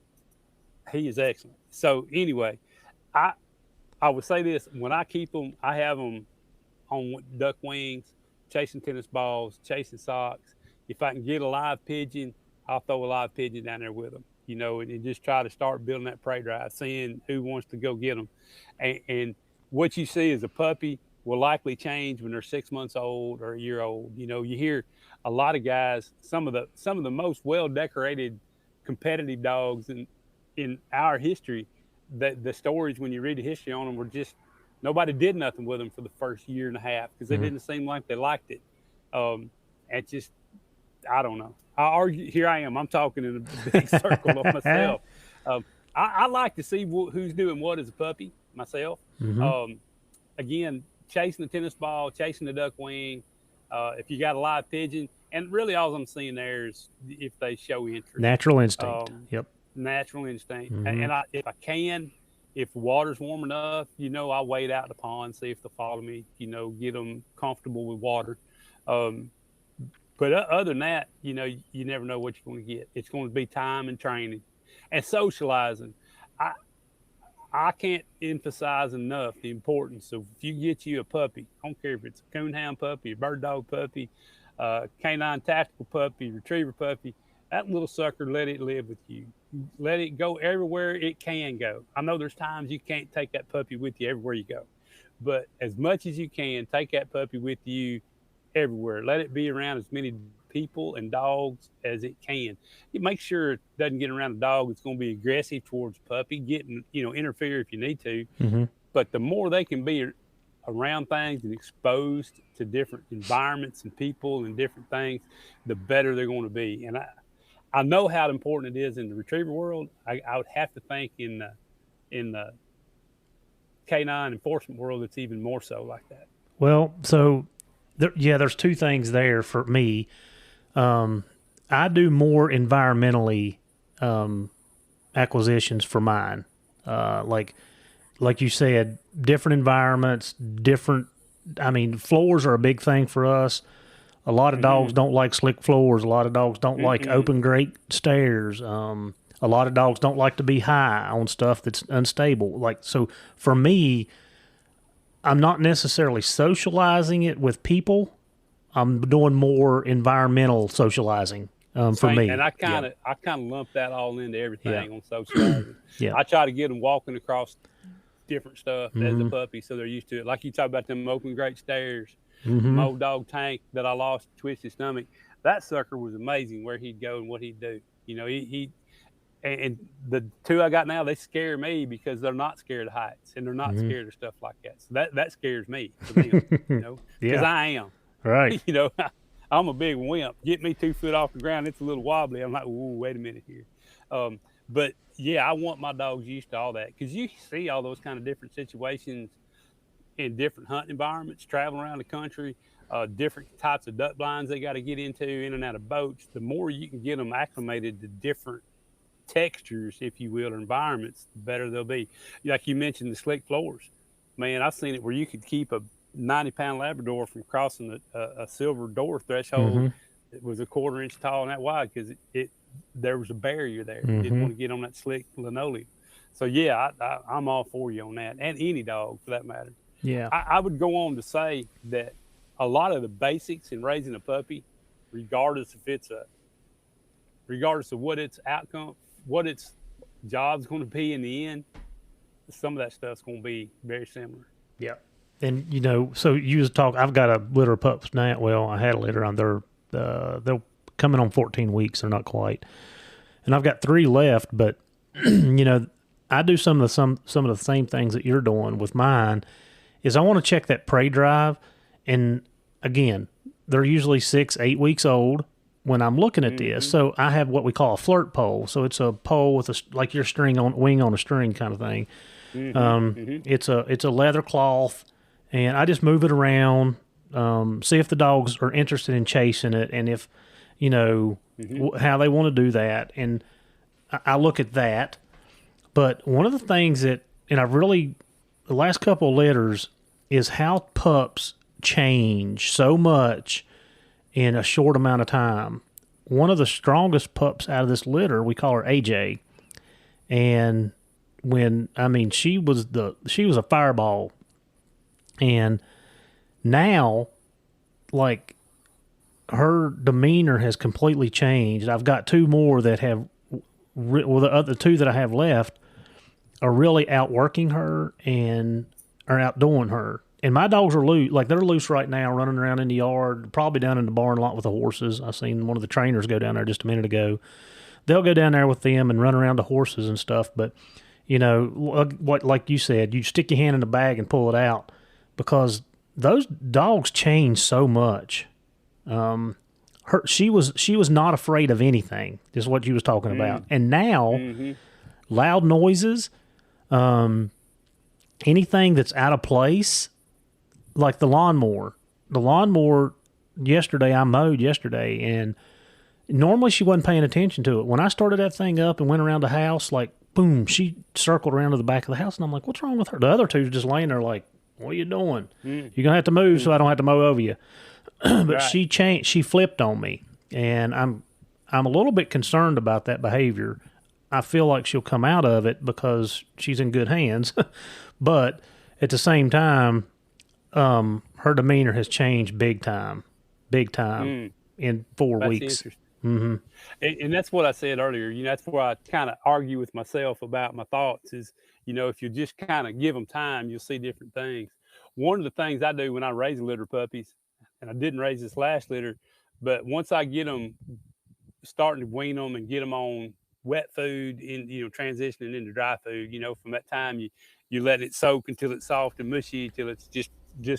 he is excellent. So anyway, I would say this: when I keep them, I have them on duck wings, chasing tennis balls, chasing socks. If I can get a live pigeon, I'll throw a live pigeon down there with them, and just try to start building that prey drive, seeing who wants to go get them. And what you see as a puppy will likely change when they're 6 months old or a year old. You hear a lot of guys, some of the most well-decorated competitive dogs in our history, the stories when you read the history on them were just, nobody did nothing with them for the first year and a half because they didn't seem like they liked it. It's just, I don't know. I argue. Here I am. I'm talking in a big circle of myself. I like to see who's doing what as a puppy myself. Again, chasing the tennis ball, chasing the duck wing. If you got a live pigeon, and really all I'm seeing there is if they show interest. Natural instinct. Yep. Natural instinct. And if I can, if the water's warm enough, I'll wade out the pond, see if they'll follow me. Get them comfortable with water. But other than that, you never know what you're going to get. It's going to be time and training and socializing. I can't emphasize enough the importance of, if you get you a puppy, I don't care if it's a coonhound puppy, a bird dog puppy, canine tactical puppy, retriever puppy, that little sucker, let it live with you. Let it go everywhere it can go. I know there's times you can't take that puppy with you everywhere you go, but as much as you can, take that puppy with you everywhere. Let it be around as many people and dogs as it can. You make sure it doesn't get around a dog that's going to be aggressive towards a puppy, interfere if you need to. But the more they can be around things and exposed to different environments and people and different things, the better they're going to be. And I know how important it is in the retriever world. I would have to think in the canine enforcement world, it's even more so like that. Well, so there's two things there for me. I do more environmentally acquisitions for mine. Like you said, different environments, floors are a big thing for us. A lot of dogs don't like slick floors. A lot of dogs don't like open grate stairs. A lot of dogs don't like to be high on stuff that's unstable. So for me, I'm not necessarily socializing it with people. I'm doing more environmental socializing for me. And I kind of lump that all into everything on socializing. I try to get them walking across different stuff as a puppy, so they're used to it. Like you talk about them open grate stairs, my old dog Tank that I lost, twisted stomach. That sucker was amazing where he'd go and what he'd do. And the two I got now, they scare me because they're not scared of heights and they're not scared of stuff like that. So that scares me for them, because I am. Right. I'm a big wimp. Get me 2 foot off the ground, it's a little wobbly. I'm like, ooh, wait a minute here. But yeah, I want my dogs used to all that, because you see all those kind of different situations in different hunting environments, traveling around the country, different types of duck blinds they got to get into, in and out of boats. The more you can get them acclimated to different textures, if you will, or environments, the better they'll be. Like you mentioned, the slick floors. Man, I've seen it where you could keep a 90-pound Labrador from crossing a silver door threshold. It was a 1/4 inch tall and that wide, because there was a barrier there. Didn't want to get on that slick linoleum. So yeah, I'm all for you on that, and any dog for that matter. Yeah. I would go on to say that a lot of the basics in raising a puppy, regardless of what its outcome, what its job's going to be in the end, some of that stuff's going to be very similar. Yeah. And, you know, so you was talking, I've got a litter of pups now. Well, I had a litter on they're coming on 14 weeks. They're not quite. And I've got 3 left, but, you know, I do some of the same things that you're doing with mine is I want to check that prey drive. And again, they're usually 6-8 weeks old when I'm looking at this. So I have what we call a flirt pole. So it's a pole with like your wing on a string kind of thing. It's a leather cloth, and I just move it around, see if the dogs are interested in chasing it, and if, you know, how they want to do that. And I look at that. But one of the things that, and the last couple of litters, is how pups change so much in a short amount of time. One of the strongest pups out of this litter, we call her AJ. And she was a fireball. And now, like, her demeanor has completely changed. I've got 2 more that have, the other 2 that I have left are really outworking her and are outdoing her. And my dogs are loose. Like, they're loose right now, running around in the yard, probably down in the barn a lot with the horses. I seen one of the trainers go down there just a minute ago. They'll go down there with them and run around the horses and stuff. But, you know, like you said, you stick your hand in the bag and pull it out, because those dogs change so much. She was not afraid of anything, is what you was talking about. And now, loud noises, anything that's out of place, like the lawnmower. The lawnmower yesterday, I mowed yesterday, and normally she wasn't paying attention to it. When I started that thing up and went around the house, like, boom, she circled around to the back of the house, and I'm like, what's wrong with her? The other 2 just laying there like, what are you doing? You're going to have to move so I don't have to mow over you. But right. She changed. She flipped on me, and I'm a little bit concerned about that behavior. I feel like she'll come out of it because she's in good hands. But at the same time, her demeanor has changed big time in 4 weeks. And that's what I said earlier. You know, that's where I kind of argue with myself about my thoughts is, you know, if you just kind of give them time, you'll see different things. One of the things I do when I raise litter puppies, and I didn't raise this last litter, but once I get them starting to wean them and get them on wet food, in, you know, transitioning into dry food, you know, from that time you let it soak until it's soft and mushy, till it's just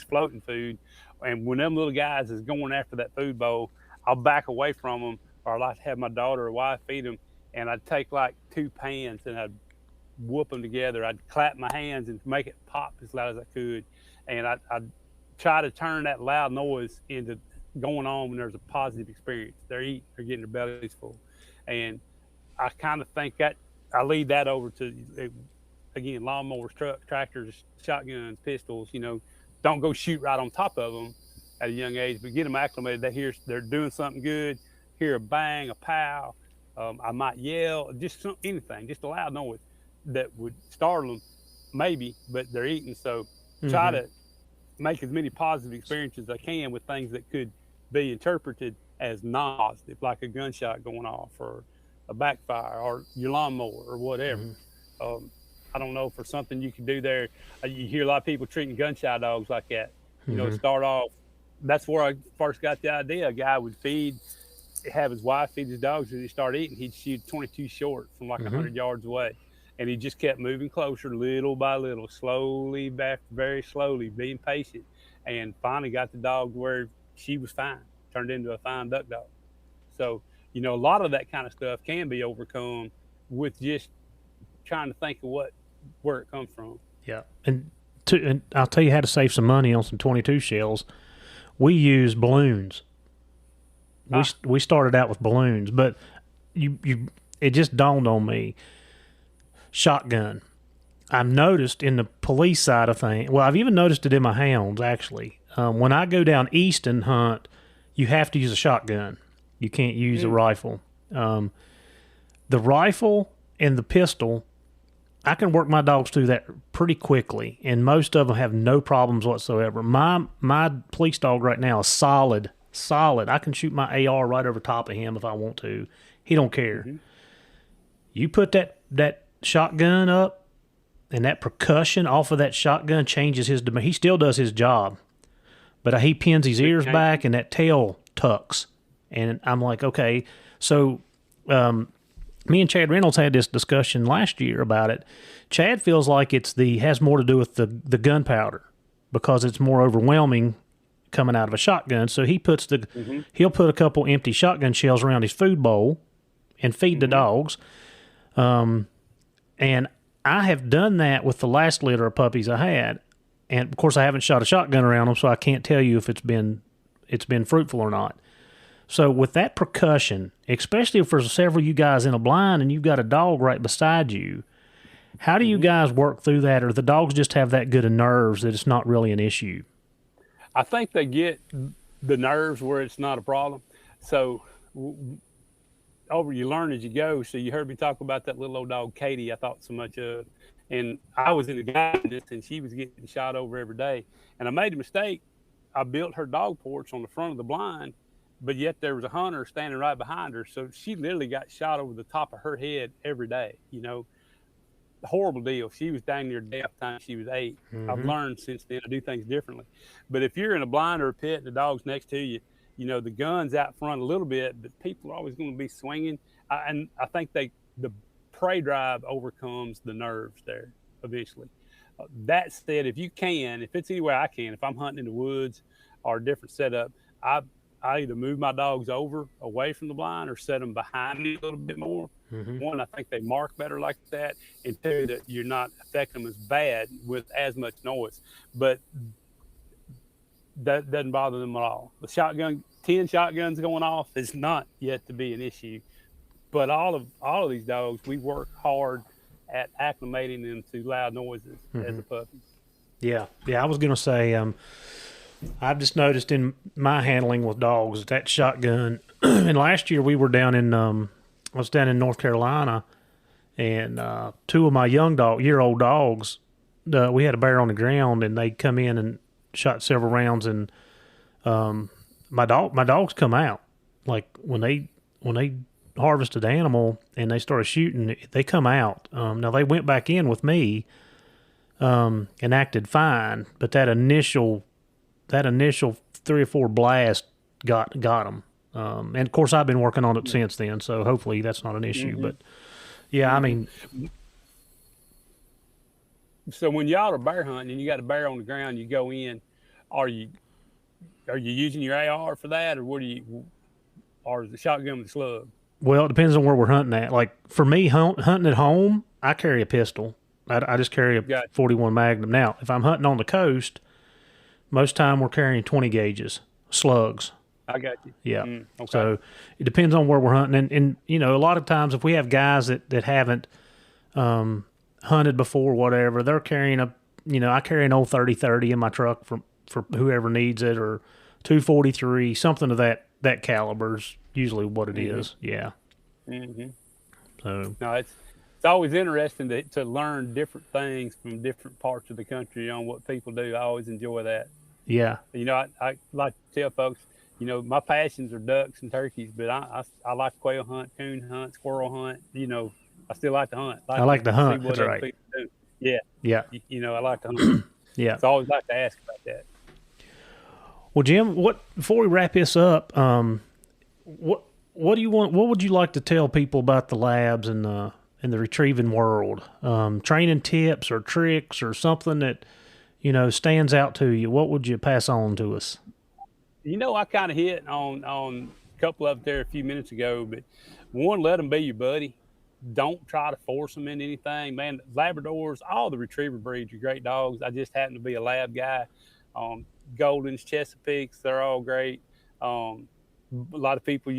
floating food. And when them little guys is going after that food bowl, I'll back away from them, or I like to have my daughter or wife feed them, and I'd take like 2 pans and I'd whoop them together. I'd clap my hands and make it pop as loud as I could, and I'd try to turn that loud noise into going on when there's a positive experience. They're eating, they're getting their bellies full, and I kind of think that I lead that over to, again, lawnmowers, trucks, tractors, shotguns, pistols. You know, don't go shoot right on top of them at a young age, but get them acclimated. They're doing something good, hear a bang, a pow, I might yell, just anything, just a loud noise that would startle them, maybe, but they're eating. So try to make as many positive experiences as I can with things that could be interpreted as non-positive, like a gunshot going off or a backfire or your lawnmower or whatever. I don't know, for something you can do there. You hear a lot of people treating gunshot dogs like that. You know, start off, that's where I first got the idea. A guy would have his wife feed his dogs, and he started eating. He'd shoot 22 short from like 100 yards away. And he just kept moving closer, little by little, slowly back, very slowly, being patient, and finally got the dog where she was fine, turned into a fine duck dog. So, you know, a lot of that kind of stuff can be overcome with just trying to think of where it comes from. Yeah. And I'll tell you how to save some money on some 22 shells. We use balloons. We started out with balloons, but it just dawned on me. Shotgun. I've noticed in the police side of things, well, I've even noticed it in my hounds, actually. When I go down east and hunt, you have to use a shotgun. You can't use a rifle. The rifle and the pistol, I can work my dogs through that pretty quickly, and most of them have no problems whatsoever. My police dog right now is solid. I can shoot my AR right over top of him if I want to. He don't care. Mm-hmm. You put that shotgun up, and that percussion off of that shotgun changes his demeanor. He still does his job, but he pins his ears back, and that tail tucks. And I'm like, okay, so me and Chad Reynolds had this discussion last year about it. Chad feels like has more to do with the gunpowder because it's more overwhelming coming out of a shotgun. So he puts he'll put a couple empty shotgun shells around his food bowl and feed the dogs. And I have done that with the last litter of puppies I had. And of course I haven't shot a shotgun around them, so I can't tell you if it's been fruitful or not. So with that percussion, especially if there's several of you guys in a blind and you've got a dog right beside you, how do you guys work through that, or the dogs just have that good of nerves that it's not really an issue? I think they get the nerves where it's not a problem. So you learn as you go. So you heard me talk about that little old dog, Katie, I thought so much of. And I was in the guidance, and she was getting shot over every day. And I made a mistake. I built her dog porch on the front of the blind, but yet there was a hunter standing right behind her. So she literally got shot over the top of her head every day. Horrible deal. She was dang near death time she was 8. Mm-hmm. I've learned since then to do things differently. But if you're in a blind or a pit and the dog's next to you, the gun's out front a little bit, but people are always going to be swinging. And I think the prey drive overcomes the nerves there eventually. That said, if it's any way I can, if I'm hunting in the woods or a different setup, I either move my dogs away from the blind or set them behind me a little bit more. Mm-hmm. One, I think they mark better like that, and two, that you're not affecting them as bad with as much noise. But that doesn't bother them at all. The 10 shotguns going off is not yet to be an issue. But all of these dogs, we work hard at acclimating them to loud noises as a puppy. Yeah. I was going to say, I've just noticed in my handling with dogs that shotgun. And last year we were down in I was down in North Carolina, and 2 of my year-old dogs, we had a bear on the ground, and they come in and shot several rounds, and my dogs come out. Like when they harvested the animal and they started shooting, they come out. Now they went back in with me and acted fine, but that initial 3 or 4 blasts got them. And of course I've been working on it since then, so hopefully that's not an issue. Mm-hmm. But yeah, I mean, so when y'all are bear hunting and you got a bear on the ground, you go in, are you using your AR for that, or or is the shotgun with the slug? Well, it depends on where we're hunting at. Like for me, hunting at home, I carry a pistol. I just carry a 41 Magnum. Now, if I'm hunting on the coast, most time we're carrying 20 gauges, slugs. I got you. Yeah. Okay. So it depends on where we're hunting. And a lot of times if we have guys that haven't hunted before, whatever, they're carrying I carry an old 30-30 in my truck for whoever needs it, or 243, something of that caliber is usually what it is. Yeah. Mm-hmm. So. No, it's always interesting to learn different things from different parts of the country on what people do. I always enjoy that. Yeah. I like to tell folks, my passions are ducks and turkeys, but I like quail hunt, coon hunt, squirrel hunt. I still like to hunt. I like to hunt. That's right. Do. Yeah. Yeah. I like to hunt. Yeah. So I always like to ask about that. Well, Jim, before we wrap this up, what do you want? What would you like to tell people about the labs and the retrieving world? Training tips or tricks or something that stands out to you. What would you pass on to us? I kind of hit on a couple of them there a few minutes ago, but one, let them be your buddy. Don't try to force them into anything, man. Labradors, all the retriever breeds are great dogs. I just happen to be a lab guy. Goldens, Chesapeakes, they're all great. A lot of people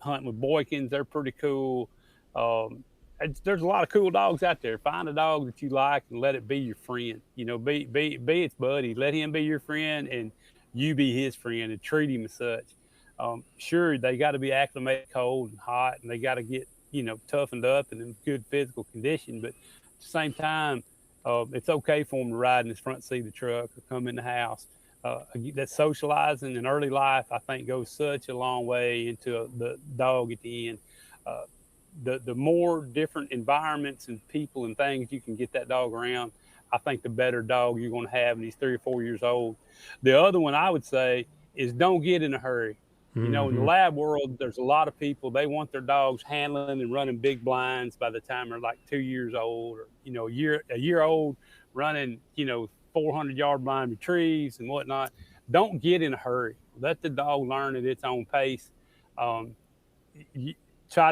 hunting with Boykins, they're pretty cool. There's a lot of cool dogs out there. Find a dog that you like and let it be your friend. Be its buddy. Let him be your friend and you be his friend, and treat him as such. Sure, they got to be acclimated cold and hot, and they got to get toughened up and in good physical condition. But at the same time, it's okay for them to ride in the front seat of the truck or come in the house. That socializing in early life, I think, goes such a long way into the dog at the end. The more different environments and people and things you can get that dog around, I think the better dog you're going to have when he's 3 or 4 years old. The other one I would say is don't get in a hurry. In the lab world, there's a lot of people, they want their dogs handling and running big blinds by the time they're like 2 years old, or, a year old, running, 400-yard blind retrieves and whatnot. Don't get in a hurry. Let the dog learn at its own pace. Try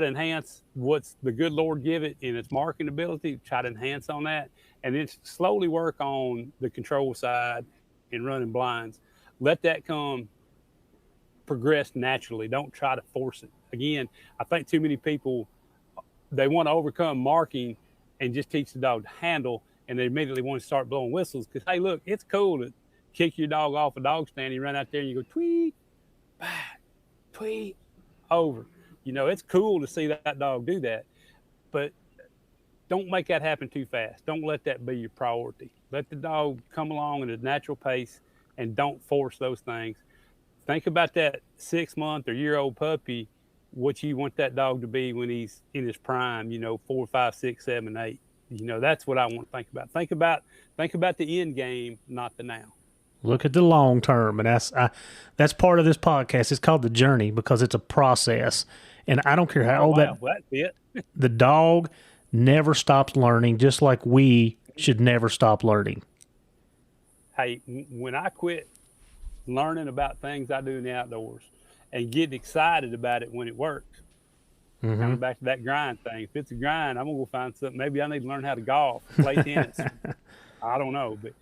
to enhance what's the good Lord give it in its marking ability. Try to enhance on that, and then slowly work on the control side and running blinds. Let that progress naturally. Don't try to force it. Again, I think too many people, they want to overcome marking and just teach the dog to handle, and they immediately want to start blowing whistles because, hey, look, it's cool to kick your dog off a dog stand. You run out there and you go tweet, back, tweet, over. It's cool to see that dog do that, but don't make that happen too fast. Don't let that be your priority. Let the dog come along at a natural pace and don't force those things. Think about that 6-month or year-old puppy, what you want that dog to be when he's in his prime, 4, 5, 6, 7, 8. That's what I want to think about. Think about the end game, not the now. Look at the long term, and that's part of this podcast. It's called The Journey because it's a process. And I don't care how old that's it. The dog never stops learning, just like we should never stop learning. Hey, when I quit learning about things I do in the outdoors and getting excited about it when it works, coming back to that grind thing. If it's a grind, I'm going to go find something. Maybe I need to learn how to golf, play tennis. I don't know. But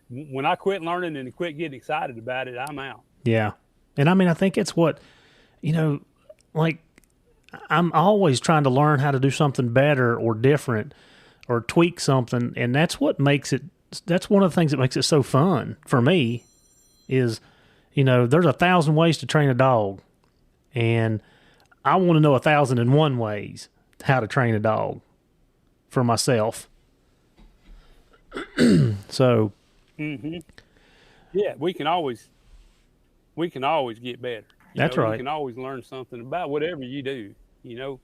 when I quit learning and quit getting excited about it, I'm out. Yeah. And I think it's what, like I'm always trying to learn how to do something better or different or tweak something. And that's what makes it, that's one of the things that makes it so fun for me is, there's 1,000 ways to train a dog. And I want to know 1,001 ways how to train a dog for myself. So, yeah, we can always get better. That's right. You can always learn something about whatever you do. You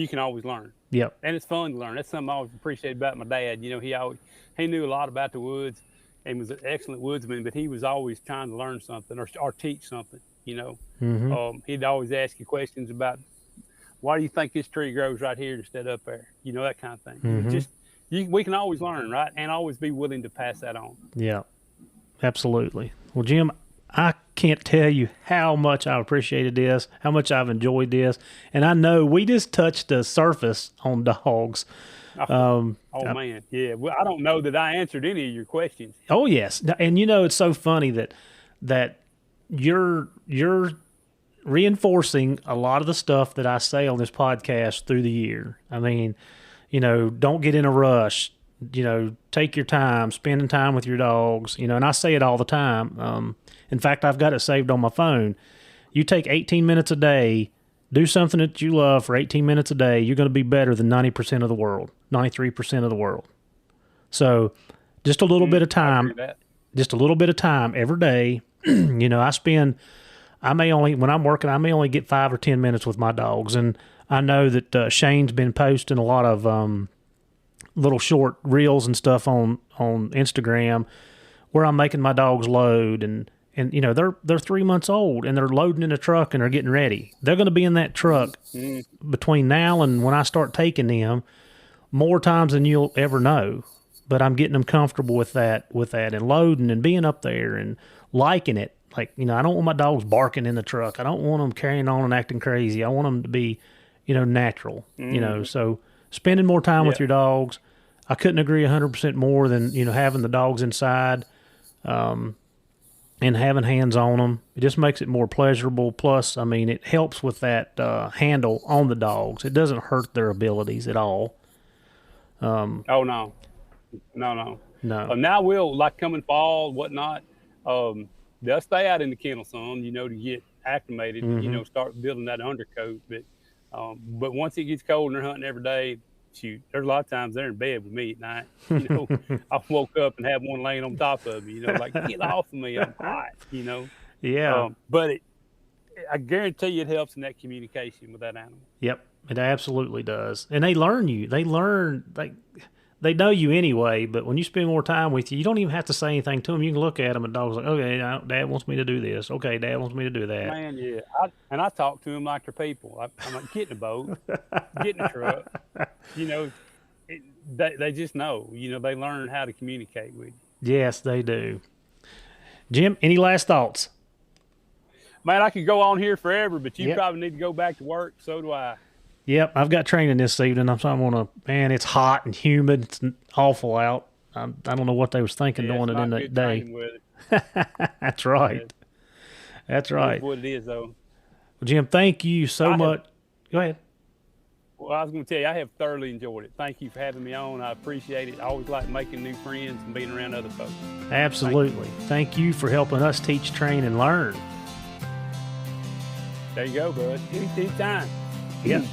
can always learn. Yep. And it's fun to learn. That's something I always appreciated about my dad. He knew a lot about the woods and was an excellent woodsman, but he was always trying to learn something or teach something. He'd always ask you questions about why do you think this tree grows right here instead of up there? That kind of thing. We can always learn, right? And always be willing to pass that on. Yeah, absolutely. Well, Jim, I can't tell you how much I appreciated this, how much I've enjoyed this. And I know we just touched the surface on dogs. Man. Yeah. Well, I don't know that I answered any of your questions. Oh, yes. And it's so funny that you're reinforcing a lot of the stuff that I say on this podcast through the year. Don't get in a rush. Take your time, spending time with your dogs, and I say it all the time. In fact, I've got it saved on my phone. You take 18 minutes a day, do something that you love for 18 minutes a day, you're going to be better than 90% of the world, 93% of the world. So just a little bit of time, every day. When I'm working, I may only get 5 or 10 minutes with my dogs. And I know that Shane's been posting a lot of little short reels and stuff on Instagram where I'm making my dogs load and they're 3 months old and they're loading in a truck and they're getting ready. They're going to be in that truck between now and when I start taking them more times than you'll ever know. But I'm getting them comfortable with that and loading and being up there and liking it. Like, I don't want my dogs barking in the truck. I don't want them carrying on and acting crazy. I want them to be, natural, so spending more time with your dogs. I couldn't agree 100% more than, having the dogs inside, and having hands on them. It just makes it more pleasurable. Plus, it helps with that handle on the dogs. It doesn't hurt their abilities at all. No. Now like coming fall, whatnot, they'll stay out in the kennel some, to get acclimated, to, start building that undercoat. But once it gets cold and they're hunting every day, shoot, there's a lot of times they're in bed with me at night. I woke up and have one laying on top of me, like, get off of me, I'm hot, Yeah. But I guarantee you it helps in that communication with that animal. Yep, it absolutely does. And they learn you. They know you anyway, but when you spend more time with you, you don't even have to say anything to them. You can look at them and dog's like, okay, Dad wants me to do this. Okay, Dad wants me to do that. Man, yeah. I talk to them like they're people. I'm like, get in a boat, get in a truck. They just know. They learn how to communicate with you. Yes, they do. Jim, any last thoughts? Man, I could go on here forever, but you probably need to go back to work. So do I. Yep, I've got training this evening. Man, it's hot and humid. It's awful out. I don't know what they was thinking doing it in that day. That's right. Yeah. That's right. That's what it is, though. Well, Jim, thank you so much. Go ahead. Well, I was going to tell you, I have thoroughly enjoyed it. Thank you for having me on. I appreciate it. I always like making new friends and being around other folks. Absolutely. Thank you for helping us teach, train, and learn. There you go, bud. Anytime. Yeah.